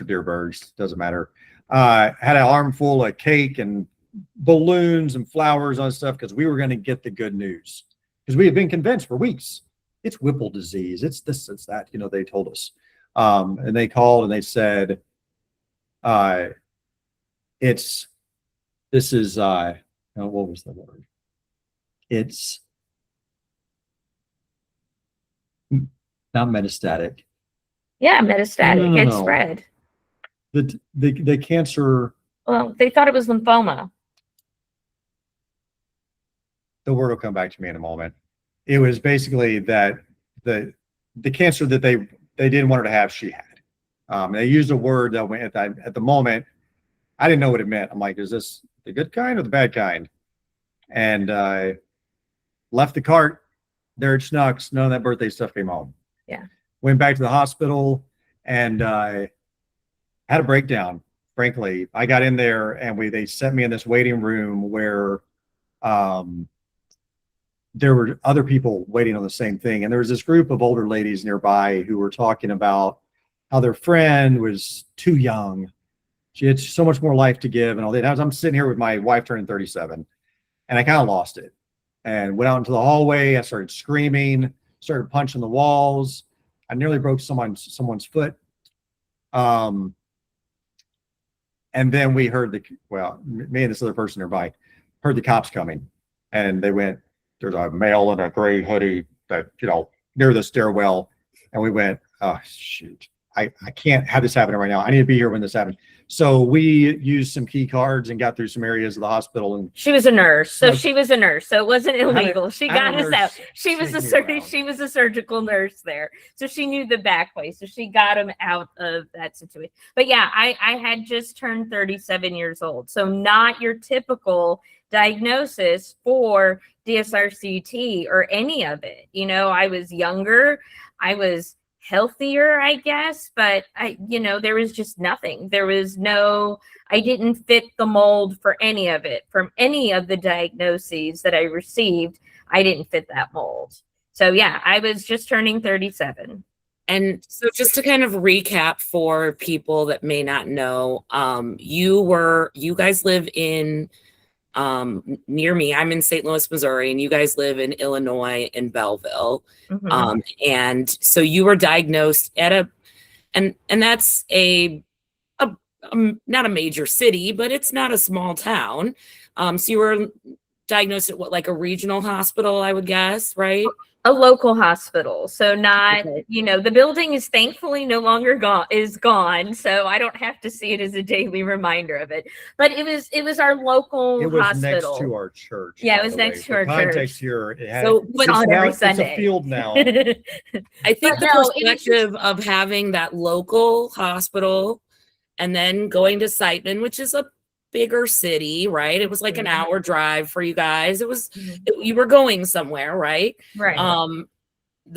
Speaker 4: or Deerbergs, doesn't matter. Had an armful of cake and balloons and flowers on stuff because we were going to get the good news, because we had been convinced for weeks it's Whipple disease, it's this, it's that, they told us. And they called and they said, what was the word? It's not metastatic.
Speaker 2: Yeah, metastatic.
Speaker 4: No.
Speaker 2: It spread.
Speaker 4: The cancer.
Speaker 2: Well, they thought it was lymphoma.
Speaker 4: The word will come back to me in a moment. It was basically that the cancer that they didn't want her to have, she had. They used a word that went at the moment. I didn't know what it meant. I'm like, is this the good kind or the bad kind? And I left the cart there at Schnucks. None of that birthday stuff came home.
Speaker 2: Yeah. Went
Speaker 4: back to the hospital and I had a breakdown. Frankly, I got in there and they set me in this waiting room where there were other people waiting on the same thing. And there was this group of older ladies nearby who were talking about how their friend was too young. She had so much more life to give and all that. I'm sitting here with my wife turning 37 and I kind of lost it and went out into the hallway. I started screaming, started punching the walls. I nearly broke someone's foot. And then we heard me and this other person nearby heard the cops coming, and they went, "There's a male in a gray hoodie that, near the stairwell." And we went, "Oh, shoot. I can't have this happening right now. I need to be here when this happens." So we used some key cards and got through some areas of the hospital. And
Speaker 2: she was a nurse. So
Speaker 4: Like-
Speaker 2: she was a nurse. So it wasn't illegal. She
Speaker 4: I had
Speaker 2: got
Speaker 4: a
Speaker 2: us
Speaker 4: nurse
Speaker 2: out. She was
Speaker 4: taking me around.
Speaker 2: a surgical nurse there. So she knew the back way. So she got him out of that situation. But yeah, I had just turned 37 years old. So not your typical diagnosis for DSRCT or any of it. I was younger. I was healthier, I guess, but there was just nothing. I didn't fit the mold for any of it. From any of the diagnoses that I received, I didn't fit that mold. So yeah, I was just turning 37.
Speaker 1: And so just to kind of recap for people that may not know, you guys live in near me. I'm in St. Louis, Missouri, and you guys live in Illinois in Belleville.
Speaker 2: Mm-hmm.
Speaker 1: And so you were diagnosed at and that's not a major city, but it's not a small town. So you were diagnosed at like a regional hospital, I would guess, right?
Speaker 2: A local hospital. So not,
Speaker 1: Okay.
Speaker 2: The building is thankfully no longer gone. So I don't have to see it as a daily reminder of it. But it was our local
Speaker 4: It was
Speaker 2: hospital.
Speaker 4: next to our church.
Speaker 2: Yeah,
Speaker 4: by
Speaker 2: it was
Speaker 4: the
Speaker 2: next
Speaker 4: way.
Speaker 2: to our
Speaker 4: For context
Speaker 2: church.
Speaker 4: here, it had,
Speaker 1: So,
Speaker 2: but
Speaker 4: it's
Speaker 2: on
Speaker 4: now-
Speaker 2: every
Speaker 4: it's
Speaker 2: Sunday.
Speaker 4: a field now.
Speaker 1: I think
Speaker 2: But
Speaker 1: the
Speaker 2: no, it was
Speaker 1: perspective of having that local hospital and then going to Siteman, which is a bigger city, right? It was like an hour drive for you guys. You were going somewhere, right?
Speaker 2: Right.
Speaker 1: That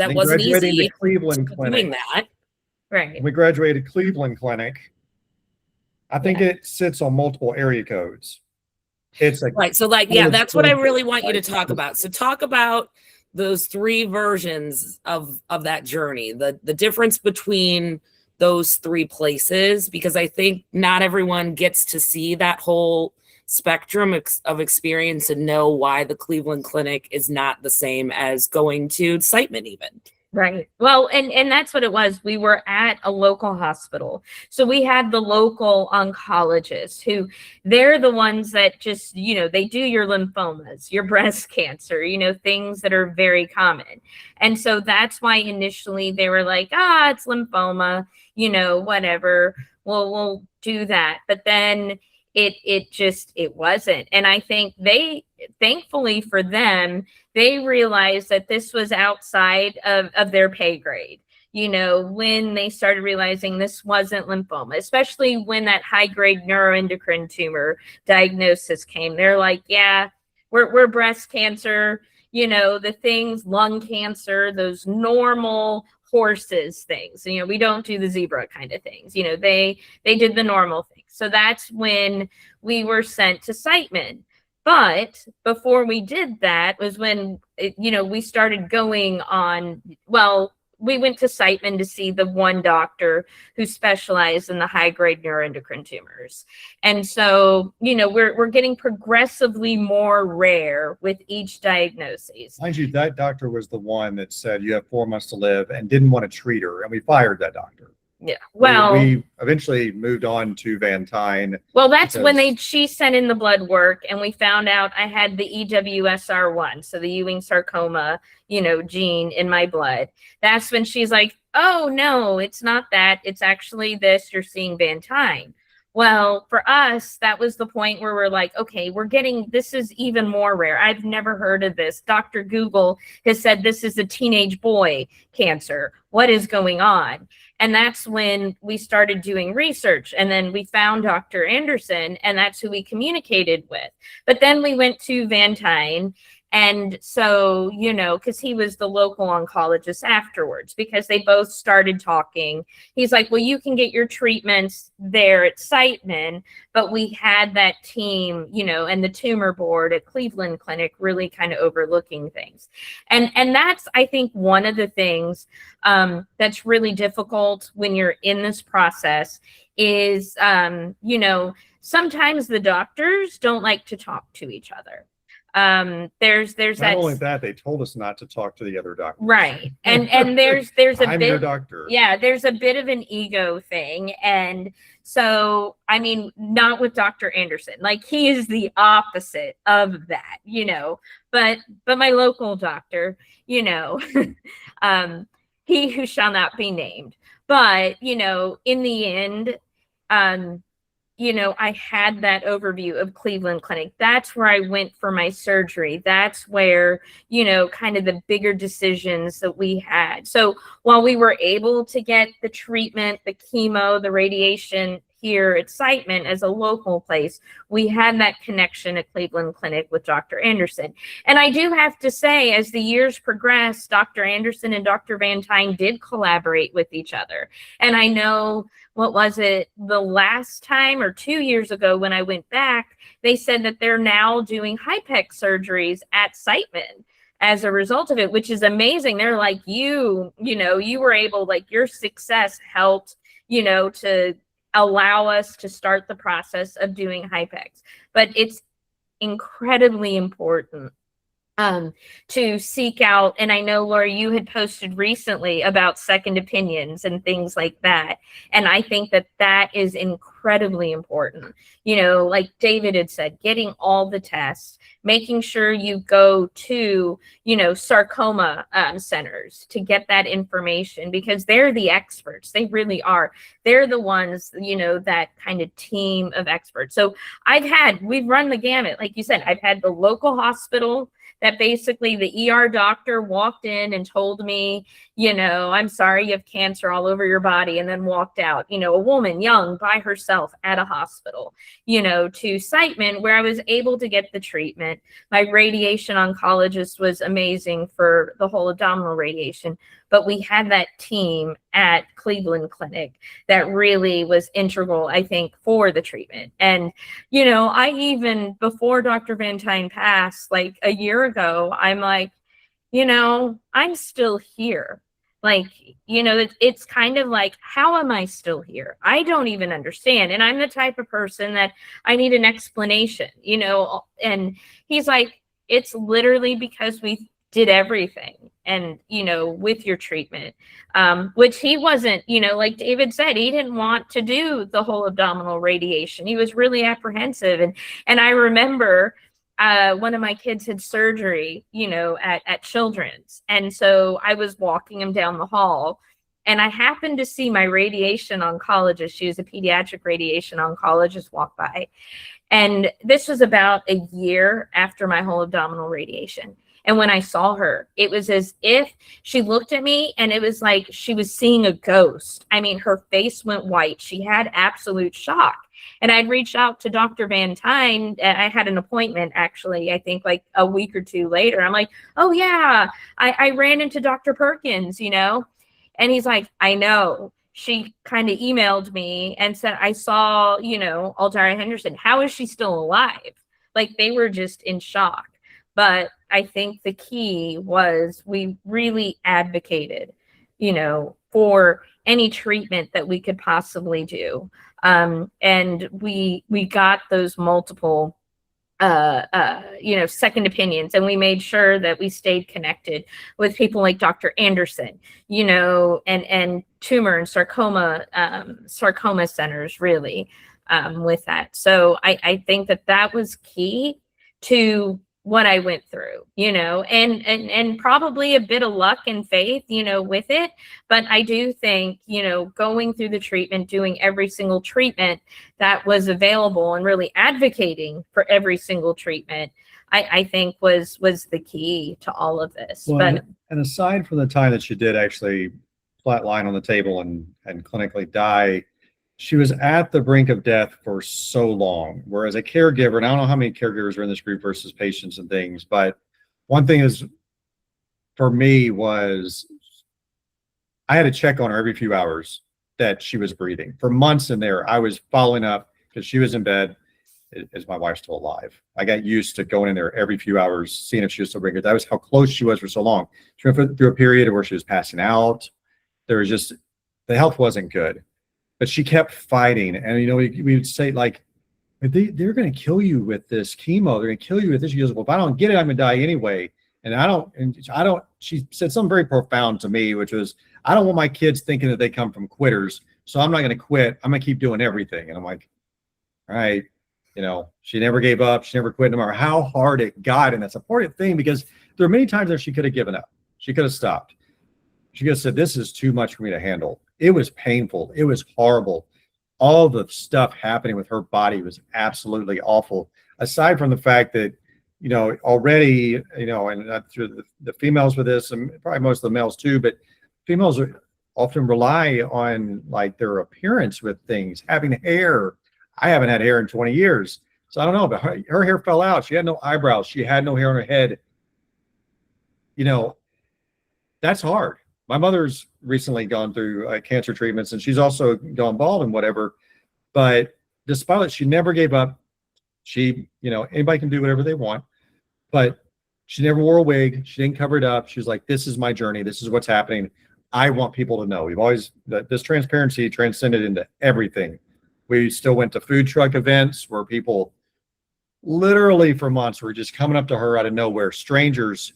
Speaker 4: Then
Speaker 1: wasn't
Speaker 4: graduating
Speaker 1: easy
Speaker 4: to Cleveland
Speaker 1: doing
Speaker 4: Clinic.
Speaker 1: that.
Speaker 2: Right.
Speaker 4: We graduated Cleveland Clinic. I think
Speaker 2: Yeah.
Speaker 4: it sits on multiple area codes. It's like
Speaker 1: Right. So that's what I really want you to talk about. So talk about those three versions of that journey, the difference between those three places, because I think not everyone gets to see that whole spectrum of experience and know why the Cleveland Clinic is not the same as going to Siteman even.
Speaker 2: Right. Well, and that's what it was. We were at a local hospital. So we had the local oncologists who they're the ones that just, you know, they do your lymphomas, your breast cancer, you know, things that are very common. And so that's why initially they were like, it's lymphoma, you know, whatever. Well, we'll do that. But then it wasn't. And I think thankfully for them, they realized that this was outside of their pay grade. You know, when they started realizing this wasn't lymphoma, especially when that high grade neuroendocrine tumor diagnosis came, they're like, yeah, we're breast cancer, you know, the things, lung cancer, those normal horses things. You know, we don't do the zebra kind of things. You know, they did the normal things. So that's when we were sent to Siteman. But before we did that was when, you know, we started going on, well, we went to Siteman to see the one doctor who specialized in the high-grade neuroendocrine tumors. And so, you know, we're getting progressively more rare with each diagnosis.
Speaker 4: Mind you, that doctor was the one that said you have 4 months to live and didn't want to treat her, and we fired that doctor.
Speaker 2: Yeah. Well,
Speaker 4: we eventually moved on to Van Tyne.
Speaker 2: Well, that's when she sent in the blood work and we found out I had the EWSR1, so the Ewing sarcoma, you know, gene in my blood. That's when she's like, oh no, it's not that. It's actually this. You're seeing Van Tyne. Well, for us, that was the point where we're like, okay, this is even more rare. I've never heard of this. Dr. Google has said this is a teenage boy cancer. What is going on? And that's when we started doing research. And then we found Dr. Anderson, and that's who we communicated with. But then we went to Van Tyne. And so, you know, because he was the local oncologist afterwards, because they both started talking. He's like, well, you can get your treatments there at Siteman. But we had that team, you know, and the tumor board at Cleveland Clinic really kind of overlooking things. And that's, I think, one of the things that's really difficult when you're in this process is, you know, sometimes the doctors don't like to talk to each other. There's
Speaker 4: not only that, they told us not to talk to the other doctor.
Speaker 2: Right. And there's a
Speaker 4: I'm
Speaker 2: bit,
Speaker 4: your doctor.
Speaker 2: Yeah, there's a bit of an ego thing. And so, I mean, not with Dr. Anderson, like he is the opposite of that, you know, but my local doctor, you know, he who shall not be named, but, you know, in the end, you know, I had that overview of Cleveland Clinic. That's where I went for my surgery. That's where, you know, kind of the bigger decisions that we had. So while we were able to get the treatment, the chemo, the radiation here at Siteman as a local place, we had that connection at Cleveland Clinic with Dr. Anderson. And I do have to say, as the years progressed, Dr. Anderson and Dr. Van Tyne did collaborate with each other. And I know, what was it, the last time or 2 years ago when I went back, they said that they're now doing HIPEC surgeries at Siteman as a result of it, which is amazing. They're like, you know, you were able, like your success helped, you know, to allow us to start the process of doing HIPECs. But it's incredibly important to seek out. And I know, Laura, you had posted recently about second opinions and things like that. And I think that that is incredibly important. You know, like David had said, getting all the tests, making sure you go to, you know, sarcoma centers to get that information, because they're the experts. They really are. They're the ones, you know, that kind of team of experts. So we've run the gamut. Like you said, I've had the local hospital that basically the ER doctor walked in and told me, you know, I'm sorry, you have cancer all over your body, and then walked out. You know, a woman young by herself at a hospital, you know, to Siteman, where I was able to get the treatment. My radiation oncologist was amazing for the whole abdominal radiation, but we had that team at Cleveland Clinic that really was integral, I think, for the treatment. And, you know, I even, before Dr. Van Tyne passed, like a year ago, I'm like, you know, I'm still here. Like, it's kind of like, how am I still here? I don't even understand. And I'm the type of person that I need an explanation, and he's like, it's literally because we did everything. And, with your treatment, which he wasn't, like David said, he didn't want to do the whole abdominal radiation. He was really apprehensive. And I remember one of my kids had surgery, at Children's. And so I was walking him down the hall, and I happened to see my radiation oncologist. She was a pediatric radiation oncologist, walk by. And this was about a year after my whole abdominal radiation. And when I saw her, it was as if she looked at me and it was like she was seeing a ghost. I mean, her face went white. She had absolute shock. And I'd reached out to Dr. Van Tyne. I had an appointment, actually, I think like a week or two later. I'm like, oh, yeah, I ran into Dr. Perkins, And he's like, I know. She kind of emailed me and said, I saw, Aldara and Henderson. How is she still alive? Like, they were just in shock. But I think the key was we really advocated, for any treatment that we could possibly do. And we got those multiple, second opinions, and we made sure that we stayed connected with people like Dr. Anderson, and tumor and sarcoma centers, really, with that. So I think that was key to what I went through, and probably a bit of luck and faith, with it. But I do think, going through the treatment, doing every single treatment that was available and really advocating for every single treatment, I think was the key to all of this.
Speaker 4: Well,
Speaker 2: but
Speaker 4: and aside from the time that she did actually flatline on the table and clinically die, she was at the brink of death for so long. Whereas a caregiver, and I don't know how many caregivers are in this group versus patients and things, but one thing is, for me, was I had to check on her every few hours that she was breathing. For months in there, I was following up because she was in bed. Is my wife still alive? I got used to going in there every few hours, seeing if she was still breathing. That was how close she was for so long. She went through a period where she was passing out. There was just, the health wasn't good. But she kept fighting. And, we would say, like, they're going to kill you with this chemo. They're going to kill you with this. She goes, well, if I don't get it, I'm going to die anyway. And she said something very profound to me, which was, I don't want my kids thinking that they come from quitters. So I'm not going to quit. I'm going to keep doing everything. And I'm like, all right. She never gave up. She never quit, no matter how hard it got. And that's a important thing, because there are many times that she could have given up. She could have stopped. She could have said, this is too much for me to handle. It was painful. It was horrible. All the stuff happening with her body was absolutely awful. Aside from the fact that, already, and through the females with this, and probably most of the males too, but females often rely on like their appearance with things, having hair. I haven't had hair in 20 years. So I don't know, but her hair fell out. She had no eyebrows. She had no hair on her head. That's hard. My mother's recently gone through cancer treatments, and she's also gone bald and whatever. But despite it, she never gave up. She, anybody can do whatever they want, but she never wore a wig. She didn't cover it up. She was like, this is my journey. This is what's happening. I want people to know. We've always, this transparency transcended into everything. We still went to food truck events where people literally for months were just coming up to her out of nowhere. Strangers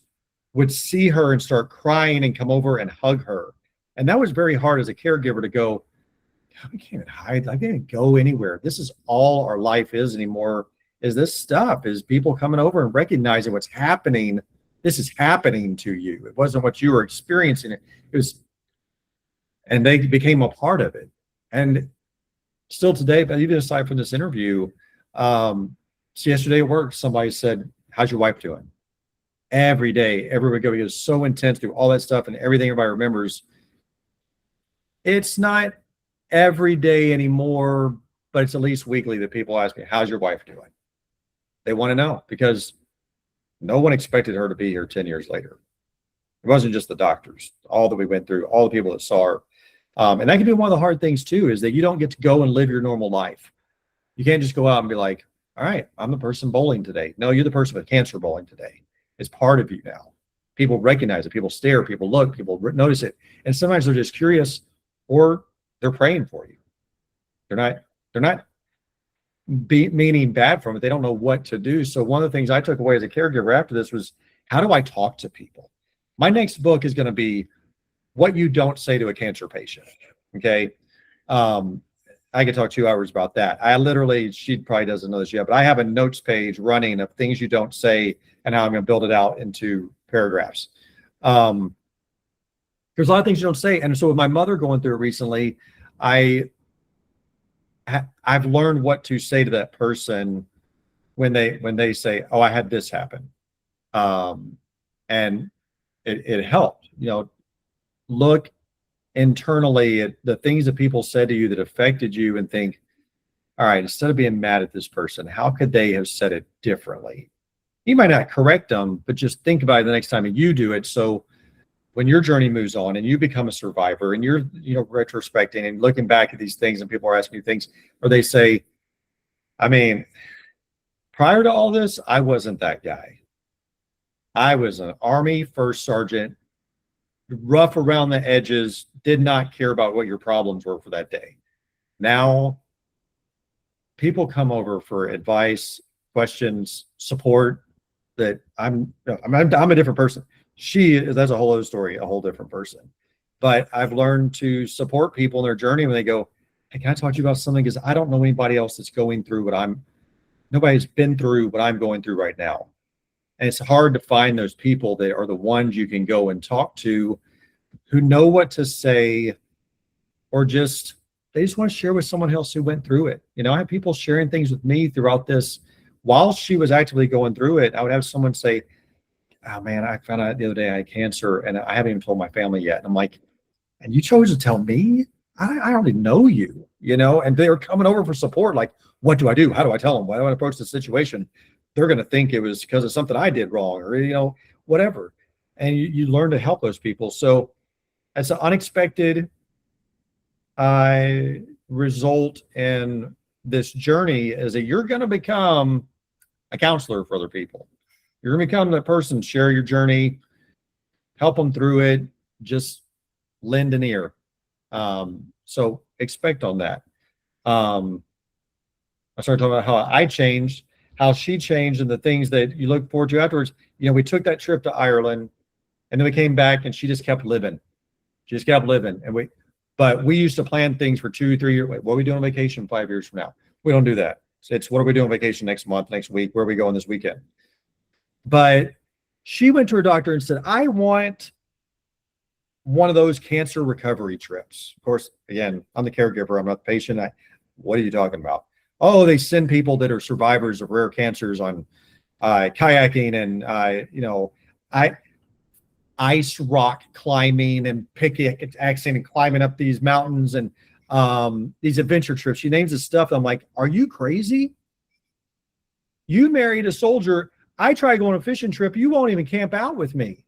Speaker 4: would see her and start crying and come over and hug her. And that was very hard as a caregiver to go, I can't hide. I can't go anywhere. This is all our life is anymore, is this stuff, is people coming over and recognizing what's happening. This is happening to you. It wasn't what you were experiencing. It was, and they became a part of it. And still today, but even aside from this interview, so yesterday at work, somebody said, how's your wife doing? Every day, everywhere we go, it's so intense through all that stuff and everything everybody remembers. It's not every day anymore, but it's at least weekly that people ask me, how's your wife doing? They want to know, because no one expected her to be here 10 years later. It wasn't just the doctors, all that we went through, all the people that saw her. And that can be one of the hard things too, is that you don't get to go and live your normal life. You can't just go out and be like, all right, I'm the person bowling today. No, you're the person with cancer bowling today. It's part of you now. People recognize it. People stare. People look. People notice it. And sometimes they're just curious, or they're praying for you. They're not meaning bad from it. They don't know what to do. So one of the things I took away as a caregiver after this was, how do I talk to people? My next book is going to be what you don't say to a cancer patient. Okay. I could talk 2 hours about that. I literally, she probably doesn't know this yet, but I have a notes page running of things you don't say and how I'm going to build it out into paragraphs. There's a lot of things you don't say. And so with my mother going through it recently, I've learned what to say to that person when they say, oh, I had this happen. And it helped, look internally at the things that people said to you that affected you and think, all right, instead of being mad at this person, how could they have said it differently? You might not correct them, but just think about it the next time you do it. So when your journey moves on and you become a survivor and you're, retrospecting and looking back at these things and people are asking you things, or they say, I mean, prior to all this, I wasn't that guy. I was an Army first sergeant, rough around the edges, did not care about what your problems were for that day. Now, people come over for advice, questions, support. That I'm a different person. That's a whole other story, a whole different person. But I've learned to support people in their journey when they go, hey, can I talk to you about something? Because I don't know anybody else that's going through nobody's been through what I'm going through right now. And it's hard to find those people that are the ones you can go and talk to who know what to say, or they just want to share with someone else who went through it. I have people sharing things with me throughout this. While she was actively going through it, I would have someone say, oh man, I found out the other day I had cancer and I haven't even told my family yet. And I'm like, and you chose to tell me? I already know you, and they were coming over for support. Like, what do I do? How do I tell them? Why do I approach the situation? They're going to think it was because of something I did wrong, or, whatever. And you learn to help those people. So as an unexpected result in this journey is that you're going to become a counselor for other people. You're going to become that person, share your journey, help them through it, just lend an ear. So expect on that. I started talking about how I changed, how she changed, and the things that you look forward to afterwards. We took that trip to Ireland, and then we came back, and she just kept living. But we used to plan things for 2-3 years. Wait, what are we doing on vacation 5 years from now? We don't do that. It's what are we doing on vacation next month, next week? Where are we going this weekend? But she went to her doctor and said, I want one of those cancer recovery trips. Of course, again, I'm the caregiver. I'm not the patient. What are you talking about? Oh, they send people that are survivors of rare cancers on kayaking and, ice rock climbing and pickaxing and climbing up these mountains and these adventure trips. She names this stuff. I'm like, are you crazy? You married a soldier. I tried going on a fishing trip. You won't even camp out with me.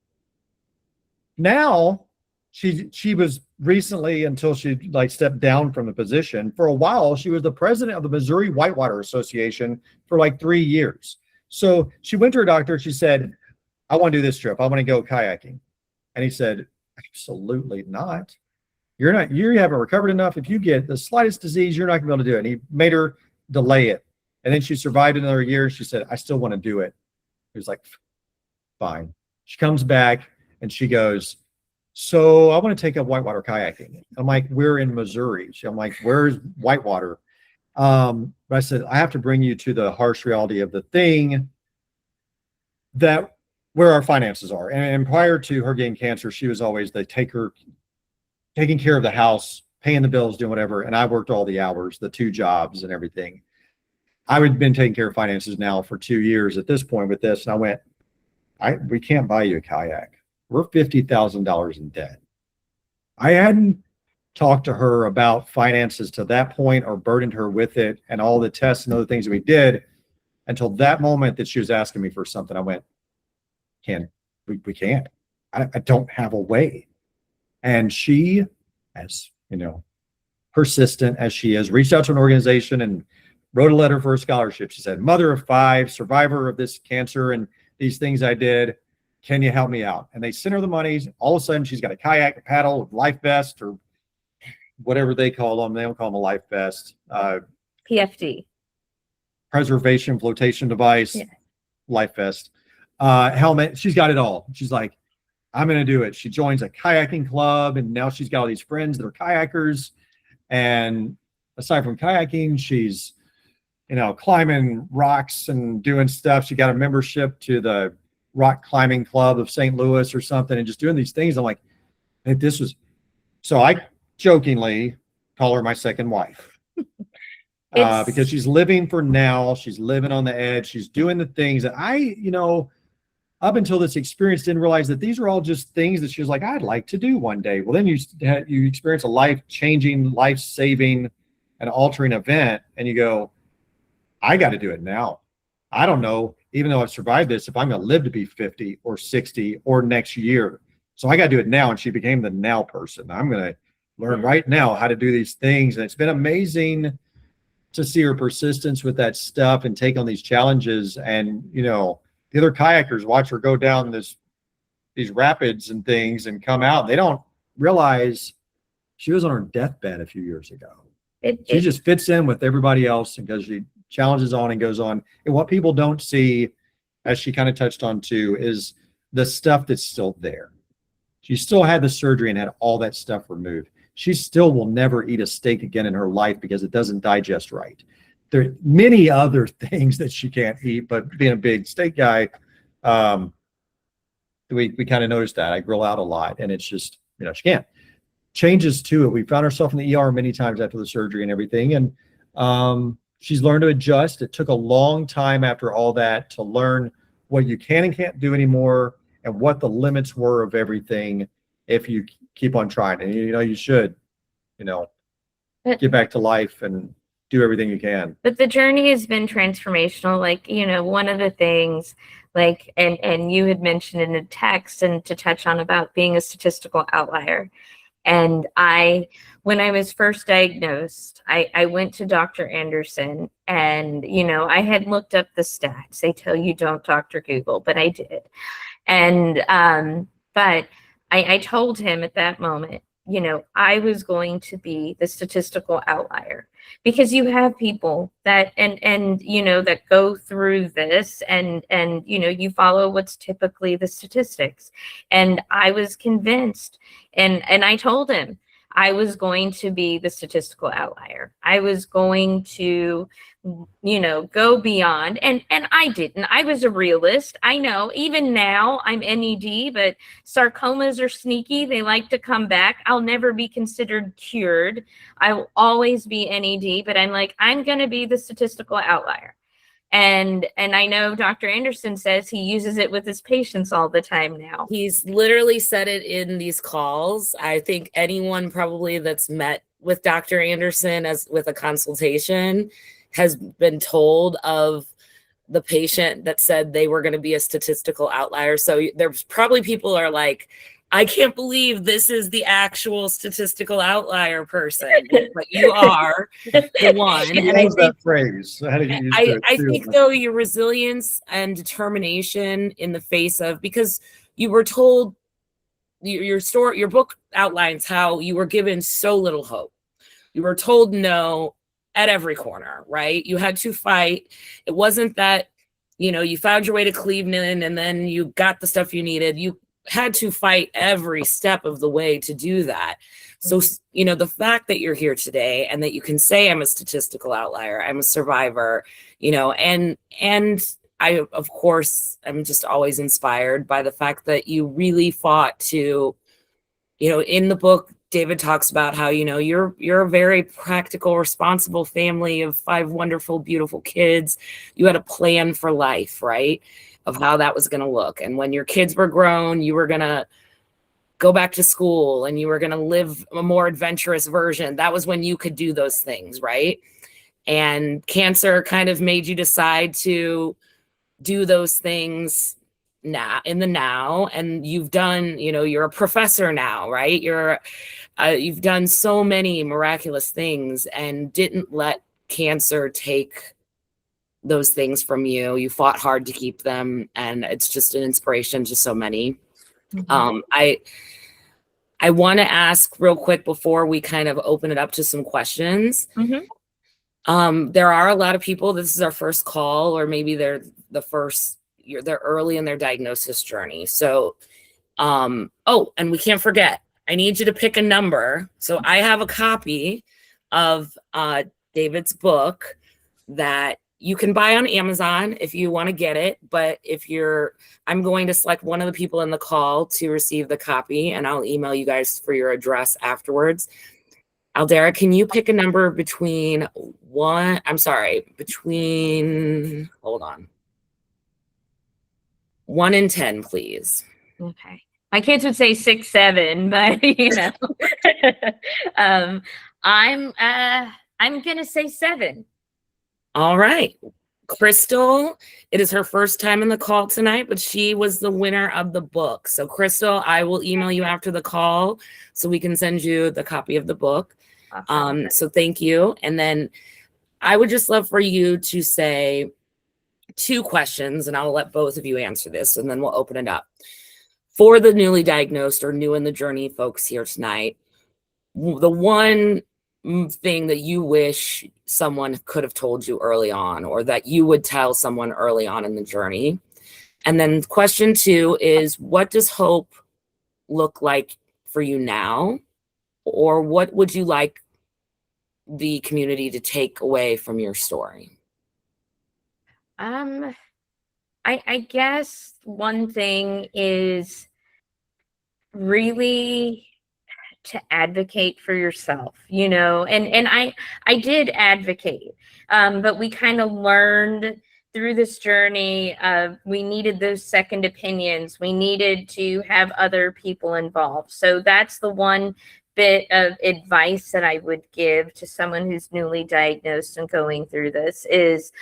Speaker 4: Now, she was recently, until she stepped down from the position, for a while, she was the president of the Missouri Whitewater Association for 3 years. So she went to her doctor. She said, I want to do this trip. I want to go kayaking. And he said, absolutely not. You haven't recovered enough. If you get the slightest disease, you're not going to be able to do it. And he made her delay it. And then she survived another year. She said, I still want to do it. He was like, fine. She comes back and she goes, so I want to take up whitewater kayaking. I'm like, we're in Missouri. I'm like, where's whitewater? But I said, I have to bring you to the harsh reality of the thing that where our finances are. And prior to her getting cancer, she was always taking care of the house, paying the bills, doing whatever. And I worked all the hours, the 2 jobs and everything. I had been taking care of finances now for 2 years at this point with this. And I went, we can't buy you a kayak. We're $50,000 in debt. I hadn't talked to her about finances to that point or burdened her with it and all the tests and other things that we did until that moment that she was asking me for something. I went, we can't. I don't have a way. And she, as persistent as she is, reached out to an organization and wrote a letter for a scholarship. She said, mother of 5, survivor of this cancer and these things I did. Can you help me out? And they send her the monies. All of a sudden, she's got a kayak, a paddle, life vest, or whatever they call them. They don't call them a life vest.
Speaker 2: PFD.
Speaker 4: Preservation flotation device,
Speaker 2: Yeah.
Speaker 4: life vest, helmet. She's got it all. She's like, I'm going to do it. She joins a kayaking club, and now she's got all these friends that are kayakers. And aside from kayaking, she's, climbing rocks and doing stuff. She got a membership to the Rock Climbing Club of St. Louis or something, and just doing these things. I'm like, hey, so I jokingly call her my second wife. Because she's living for now. She's living on the edge. She's doing the things that up until this experience, didn't realize that these are all just things that she was like, I'd like to do one day. Well, then you experience a life-changing, life-saving, and altering event, and you go, I got to do it now. I don't know, even though I've survived this, if I'm going to live to be 50 or 60 or next year. So I got to do it now. And she became the now person. I'm going to learn right now how to do these things. And it's been amazing to see her persistence with that stuff and take on these challenges. And, the other kayakers watch her go down these rapids and things and come out. They don't realize she was on her deathbed a few years ago. She just fits in with everybody else because she challenges on and goes on. And what people don't see, as she kind of touched on too, is the stuff that's still there. She still had the surgery and had all that stuff removed. She still will never eat a steak again in her life because it doesn't digest right. There are many other things that she can't eat, but being a big steak guy, we kind of noticed that. I grill out a lot, and it's just, she can't. Changes to it. We found ourselves in the ER many times after the surgery and everything, and she's learned to adjust. It took a long time after all that to learn what you can and can't do anymore and what the limits were of everything if you keep on trying. And, you should, get back to life and do everything you can.
Speaker 2: But the journey has been transformational. Like, one of the things, like, and you had mentioned in a text, and to touch on about being a statistical outlier. And when I was first diagnosed, I went to Dr. Anderson, and, I had looked up the stats. They tell you don't Dr. Google, but I did. And, but I told him at that moment, I was going to be the statistical outlier, because you have people that, and that go through this, and, you follow what's typically the statistics. And I was convinced, and I told him I was going to be the statistical outlier. I was going to, go beyond, and I didn't. I was a realist. I know even now I'm NED, but sarcomas are sneaky. They like to come back. I'll never be considered cured. I will always be NED, but I'm going to be the statistical outlier. And I know Dr. Anderson says he uses it with his patients all the time now.
Speaker 1: He's literally said it in these calls. I think anyone probably that's met with Dr. Anderson as with a consultation has been told of the patient that said they were going to be a statistical outlier. So there's probably people are like, I can't believe this is the actual statistical outlier person, but you are the one.
Speaker 4: And I think that phrase.
Speaker 1: I think though your resilience and determination in the face of, because you were told your book outlines how you were given so little hope. You were told no at every corner, right? You had to fight. It wasn't that, you found your way to Cleveland and then you got the stuff you needed. You had to fight every step of the way to do that. So, the fact that you're here today and that you can say I'm a statistical outlier, I'm a survivor, and I, of course, I'm just always inspired by the fact that you really fought to, in the book, David talks about how, you're a very practical, responsible family of 5 wonderful, beautiful kids. You had a plan for life, right? Of how that was going to look. And when your kids were grown, you were going to go back to school and you were going to live a more adventurous version. That was when you could do those things, right? And cancer kind of made you decide to do those things now, in the now. And you've done, you're a professor now, right? You've done so many miraculous things and didn't let cancer take those things from you. You fought hard to keep them, and it's just an inspiration to so many. I want to ask real quick before we kind of open it up to some questions. There are a lot of people, this is our first call, or maybe they're early in their diagnosis journey. So, oh, and we can't forget, I need you to pick a number. So I have a copy of David's book that you can buy on Amazon if you want to get it. But I'm going to select one of the people in the call to receive the copy, and I'll email you guys for your address afterwards. Aldara, can you pick a number between hold on, 1 and 10, please?
Speaker 2: Okay. My kids would say 6, 7, but I'm gonna say 7.
Speaker 1: All right. Crystal, it is her first time in the call tonight, but she was the winner of the book. So Crystal, I will email you after the call so we can send you the copy of the book.
Speaker 2: Awesome.
Speaker 1: So thank you. And then I would just love for you to say 2 questions, and I'll let both of you answer this, and then we'll open it up. For the newly diagnosed or new in the journey folks here tonight, the one thing that you wish someone could have told you early on, or that you would tell someone early on in the journey. And then question 2 is, what does hope look like for you now? Or what would you like the community to take away from your story?
Speaker 2: I guess one thing is really to advocate for yourself, and I did advocate, but we kind of learned through this journey we needed those second opinions. We needed to have other people involved. So that's the one bit of advice that I would give to someone who's newly diagnosed and going through this is,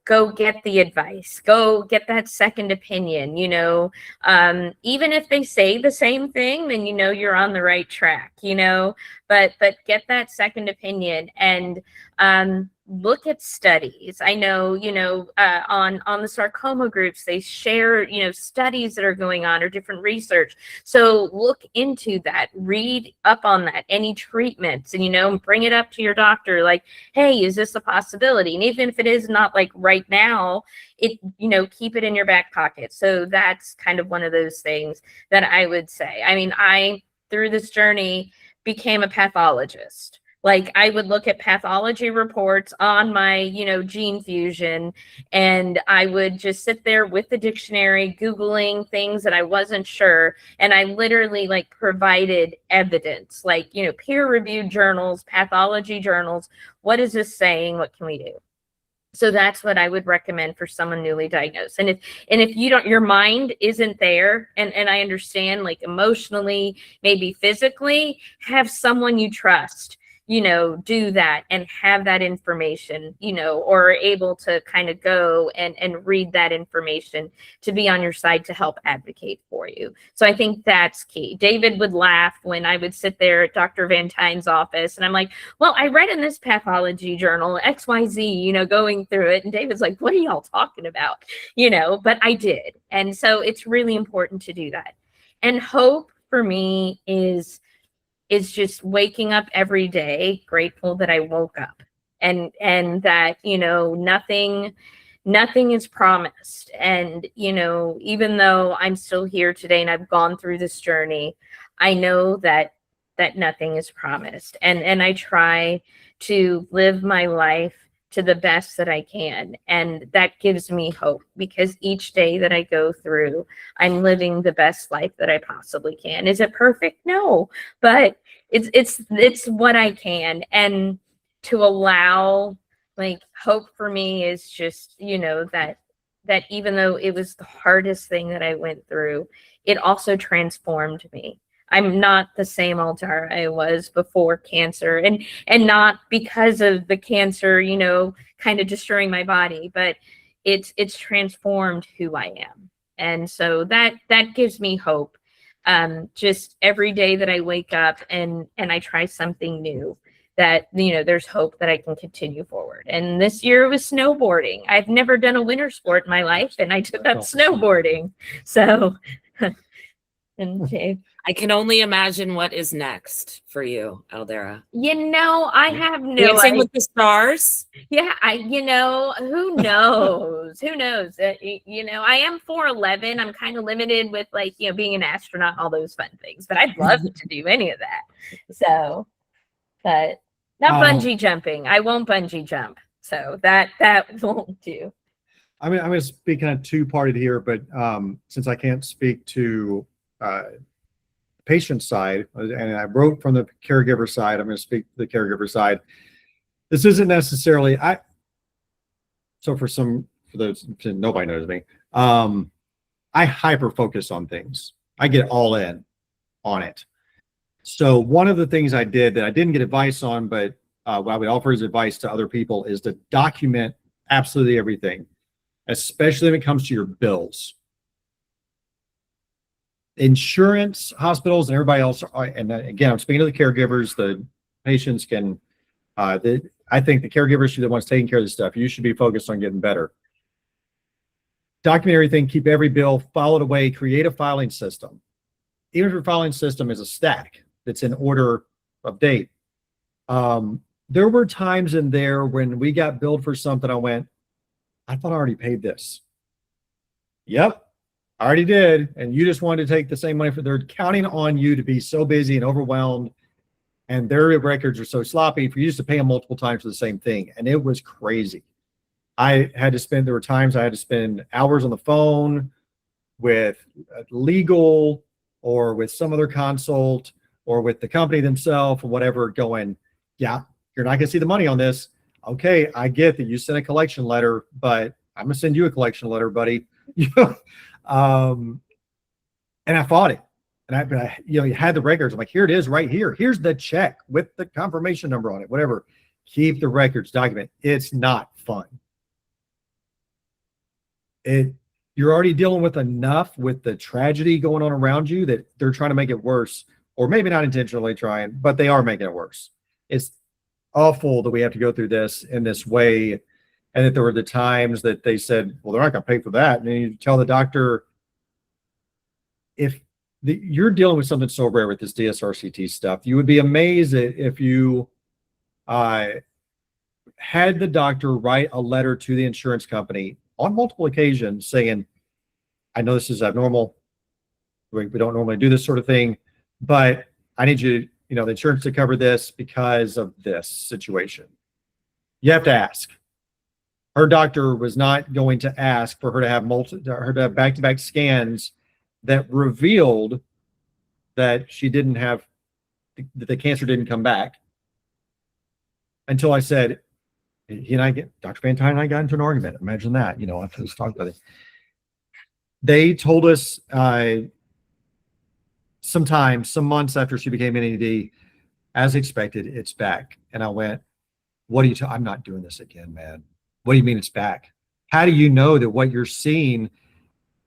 Speaker 2: go get the advice, go get that second opinion, even if they say the same thing, then, you're on the right track, but get that second opinion and, look at studies. I know, on the sarcoma groups, they share, studies that are going on or different research. So look into that, read up on that, any treatments, and, bring it up to your doctor. Like, hey, is this a possibility? And even if it is not like right now, keep it in your back pocket. So that's kind of one of those things that I would say. I mean, through this journey, became a pathologist. Like, I would look at pathology reports on my, gene fusion, and I would just sit there with the dictionary, Googling things that I wasn't sure. And I literally provided evidence, peer-reviewed journals, pathology journals. What is this saying? What can we do? So that's what I would recommend for someone newly diagnosed. And if you don't, your mind isn't there, and I understand, emotionally, maybe physically, have someone you trust, do that and have that information, or are able to kind of go and read that information to be on your side to help advocate for you. So I think that's key. David would laugh when I would sit there at Dr. Van Tyne's office and I'm like, well, I read in this pathology journal, XYZ, going through it. And David's like, what are y'all talking about? But I did. And so it's really important to do that. And hope for me is just waking up every day grateful that I woke up, and that, nothing is promised. And, even though I'm still here today and I've gone through this journey, I know that nothing is promised. And I try to live my life to the best that I can. And that gives me hope, because each day that I go through, I'm living the best life that I possibly can. Is it perfect? No, but it's what I can. And to allow, hope for me is just, that even though it was the hardest thing that I went through, it also transformed me. I'm not the same Aldara I was before cancer, and not because of the cancer, kind of destroying my body, but it's transformed who I am. And so that gives me hope. Just every day that I wake up and I try something new, that, there's hope that I can continue forward. And this year was snowboarding. I've never done a winter sport in my life, and I took up snowboarding. So, and Dave.
Speaker 1: I can only imagine what is next for you, Aldara.
Speaker 2: I have no
Speaker 1: Dancing
Speaker 2: idea.
Speaker 1: with the stars.
Speaker 2: Yeah, who knows? Who knows? I am 4'11". I'm kind of limited with being an astronaut, all those fun things, but I'd love to do any of that. So, but not bungee jumping. I won't bungee jump. So that won't do.
Speaker 4: I'm going to speak kind of two-parted here, but since I can't speak to patient side, and I wrote from the caregiver side, I'm going to speak to the caregiver side. This isn't necessarily so for those, nobody knows me, I hyper focus on things. I get all in on it. So one of the things I did that I didn't get advice on, but what I would offer as advice to other people is to document absolutely everything, especially when it comes to your bills. Insurance, hospitals, and everybody else, and again, I'm speaking to the caregivers. The patients can, I think the caregivers should be the ones taking care of this stuff. You should be focused on getting better. Document everything, keep every bill, file it away, create a filing system. Even if your filing system is a stack that's in order of date. There were times in there when we got billed for something, I went, I thought I already paid this. Yep. I already did, and you just wanted to take the same money they're counting on you to be so busy and overwhelmed, and their records are so sloppy for you just to pay them multiple times for the same thing. And it was crazy. There were times I had to spend hours on the phone with legal or with some other consult or with the company themselves or whatever, going, yeah, you're not going to see the money on this. Okay, I get that you sent a collection letter, but I'm going to send you a collection letter, buddy. And I fought it, and you had the records. I'm like, here it is right here. Here's the check with the confirmation number on it, whatever. Keep the records, document. It's not fun. You're already dealing with enough with the tragedy going on around you that they're trying to make it worse, or maybe not intentionally trying, but they are making it worse. It's awful that we have to go through this in this way. And that there were the times that they said, well, they're not going to pay for that. And then you tell the doctor, you're dealing with something so rare with this DSRCT stuff, you would be amazed if you had the doctor write a letter to the insurance company on multiple occasions saying, I know this is abnormal. We don't normally do this sort of thing, but I need you, the insurance to cover this because of this situation. You have to ask. Her doctor was not going to ask for her to have back-to-back scans that revealed that she didn't have, that the cancer didn't come back, until I said, Dr. Van Tine and I got into an argument. Imagine that, after this talk about it. They told us some months after she became NED, as expected, it's back. And I went, I'm not doing this again, man. What do you mean it's back? How do you know that what you're seeing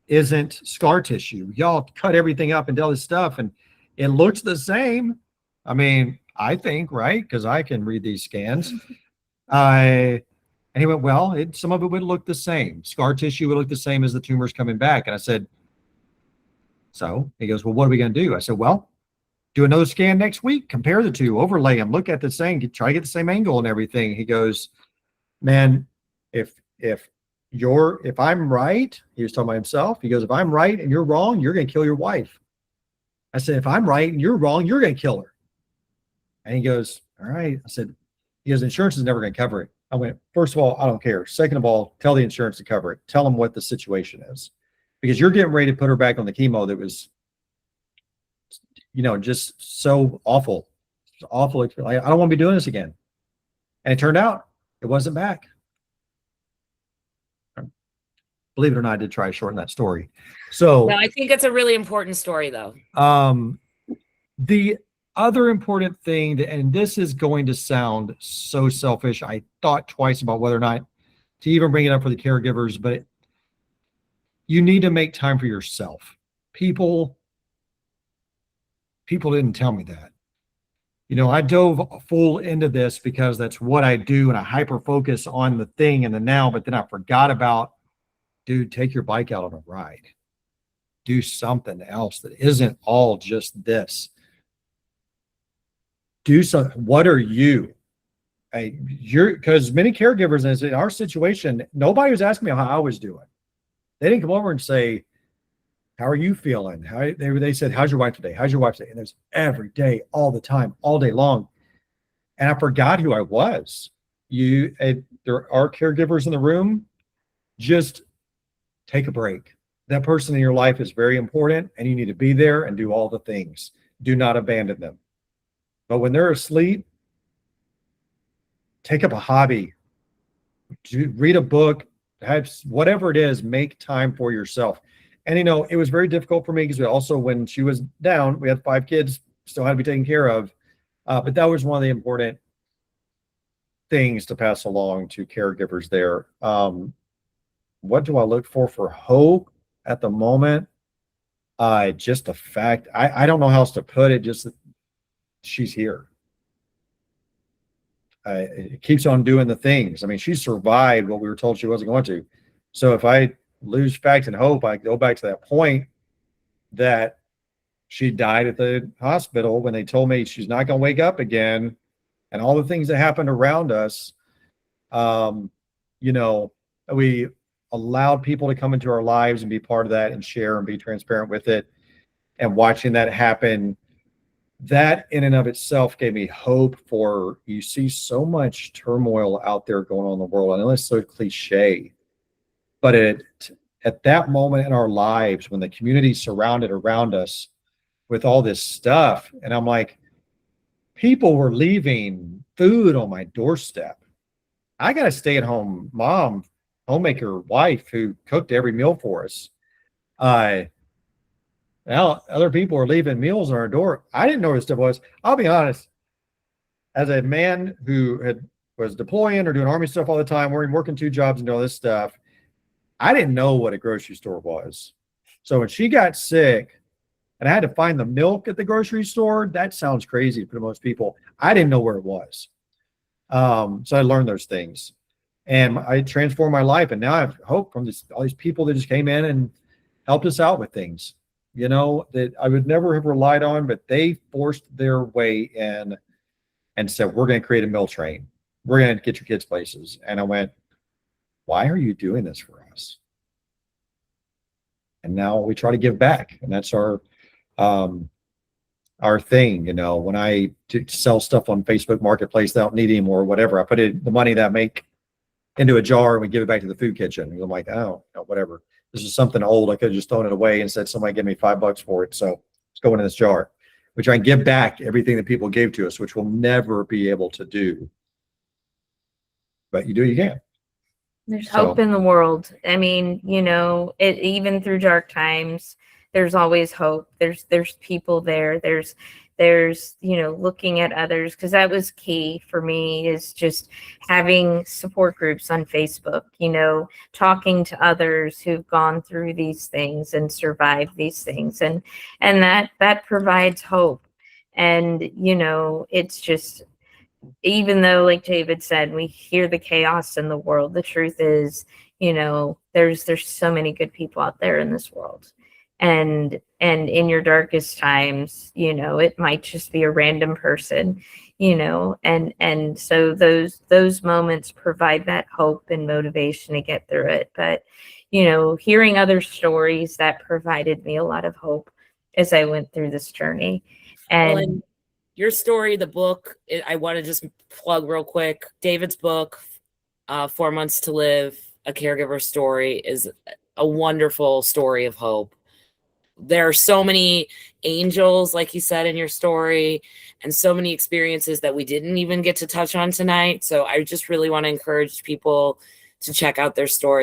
Speaker 4: isn't scar tissue? Y'all cut everything up and all this stuff, and it looks the same. I mean, I think, right? Because I can read these scans. And he went, well, some of it would look the same. Scar tissue would look the same as the tumors coming back. And I said, so? He goes, well, what are we going to do? I said, well, do another scan next week. Compare the two, overlay them, look at the same, try to get the same angle and everything. He goes, man, if I'm right, he was talking about himself. He goes, if I'm right and you're wrong, you're going to kill your wife. I said, if I'm right and you're wrong, you're going to kill her. And he goes, all right. I said, insurance is never going to cover it. I went, first of all, I don't care. Second of all, tell the insurance to cover it. Tell them what the situation is, because you're getting ready to put her back on the chemo that was, just so awful. It's awful. I don't want to be doing this again. And it turned out it wasn't back. Believe it or not, I did try to shorten that story. So
Speaker 1: no, I think it's a really important story, though.
Speaker 4: The other important thing, and this is going to sound so selfish, I thought twice about whether or not to even bring it up for the caregivers, but you need to make time for yourself. People didn't tell me that. I dove full into this because that's what I do, and I hyper focus on the thing and the now, but then I forgot about, dude, take your bike out on a ride. Do something else that isn't all just this. Do something. What are you? Because many caregivers in our situation, nobody was asking me how I was doing. They didn't come over and say, how are you feeling? They said, how's your wife today? How's your wife today? And there's every day, all the time, all day long. And I forgot who I was. There are caregivers in the room. Just take a break. That person in your life is very important, and you need to be there and do all the things. Do not abandon them. But when they're asleep, take up a hobby, read a book, have whatever it is, make time for yourself. And, it was very difficult for me because we also, when she was down, we had 5 kids, still had to be taken care of. But that was one of the important things to pass along to caregivers there. What do I look for hope at the moment? Just the fact, I don't know how else to put it, just that she's here. It keeps on doing the things. I mean, she survived what we were told she wasn't going to. So if I lose fact and hope, I go back to that point that she died at the hospital when they told me she's not going to wake up again, and all the things that happened around us. We allowed people to come into our lives and be part of that and share and be transparent with it. And watching that happen, that in and of itself gave me hope. For you see so much turmoil out there going on in the world. I know it's so cliche, but at that moment in our lives, when the community surrounded around us with all this stuff, and I'm like, people were leaving food on my doorstep. I got a stay-at-home mom, homemaker wife who cooked every meal for us. Now other people are leaving meals on our door. I didn't know what stuff was. I'll be honest. As a man who was deploying or doing Army stuff all the time, working 2 jobs and doing all this stuff, I didn't know what a grocery store was. So when she got sick and I had to find the milk at the grocery store, that sounds crazy for most people. I didn't know where it was. So I learned those things, and I transformed my life. And now I have hope from all these people that just came in and helped us out with things, that I would never have relied on, but they forced their way in and said, we're going to create a meal train. We're going to get your kids places. And I went, why are you doing this for us? And now we try to give back. And that's our thing. When I sell stuff on Facebook Marketplace that I don't need anymore, or whatever, I put the money that I make into a jar and we give it back to the food kitchen. And I'm like, oh, whatever. This is something old. I could have just thrown it away and said, somebody give me $5 for it. So it's going in this jar. We try and give back everything that people gave to us, which we'll never be able to do. But you do what you can.
Speaker 2: There's hope in the world. I mean, even through dark times, there's always hope. There's people there. There's looking at others, because that was key for me, is just having support groups on Facebook, talking to others who've gone through these things and survived these things. And that provides hope. And, it's just, even though, like David said, we hear the chaos in the world, the truth is, there's so many good people out there in this world. And in your darkest times, it might just be a random person, and so those moments provide that hope and motivation to get through it. But, hearing other stories, that provided me a lot of hope as I went through this journey. And
Speaker 1: your story, the book, I want to just plug real quick. David's book, 4 Months to Live, A Caregiver Story, is a wonderful story of hope. There are so many angels, like you said in your story, and so many experiences that we didn't even get to touch on tonight. So I just really want to encourage people to check out their story.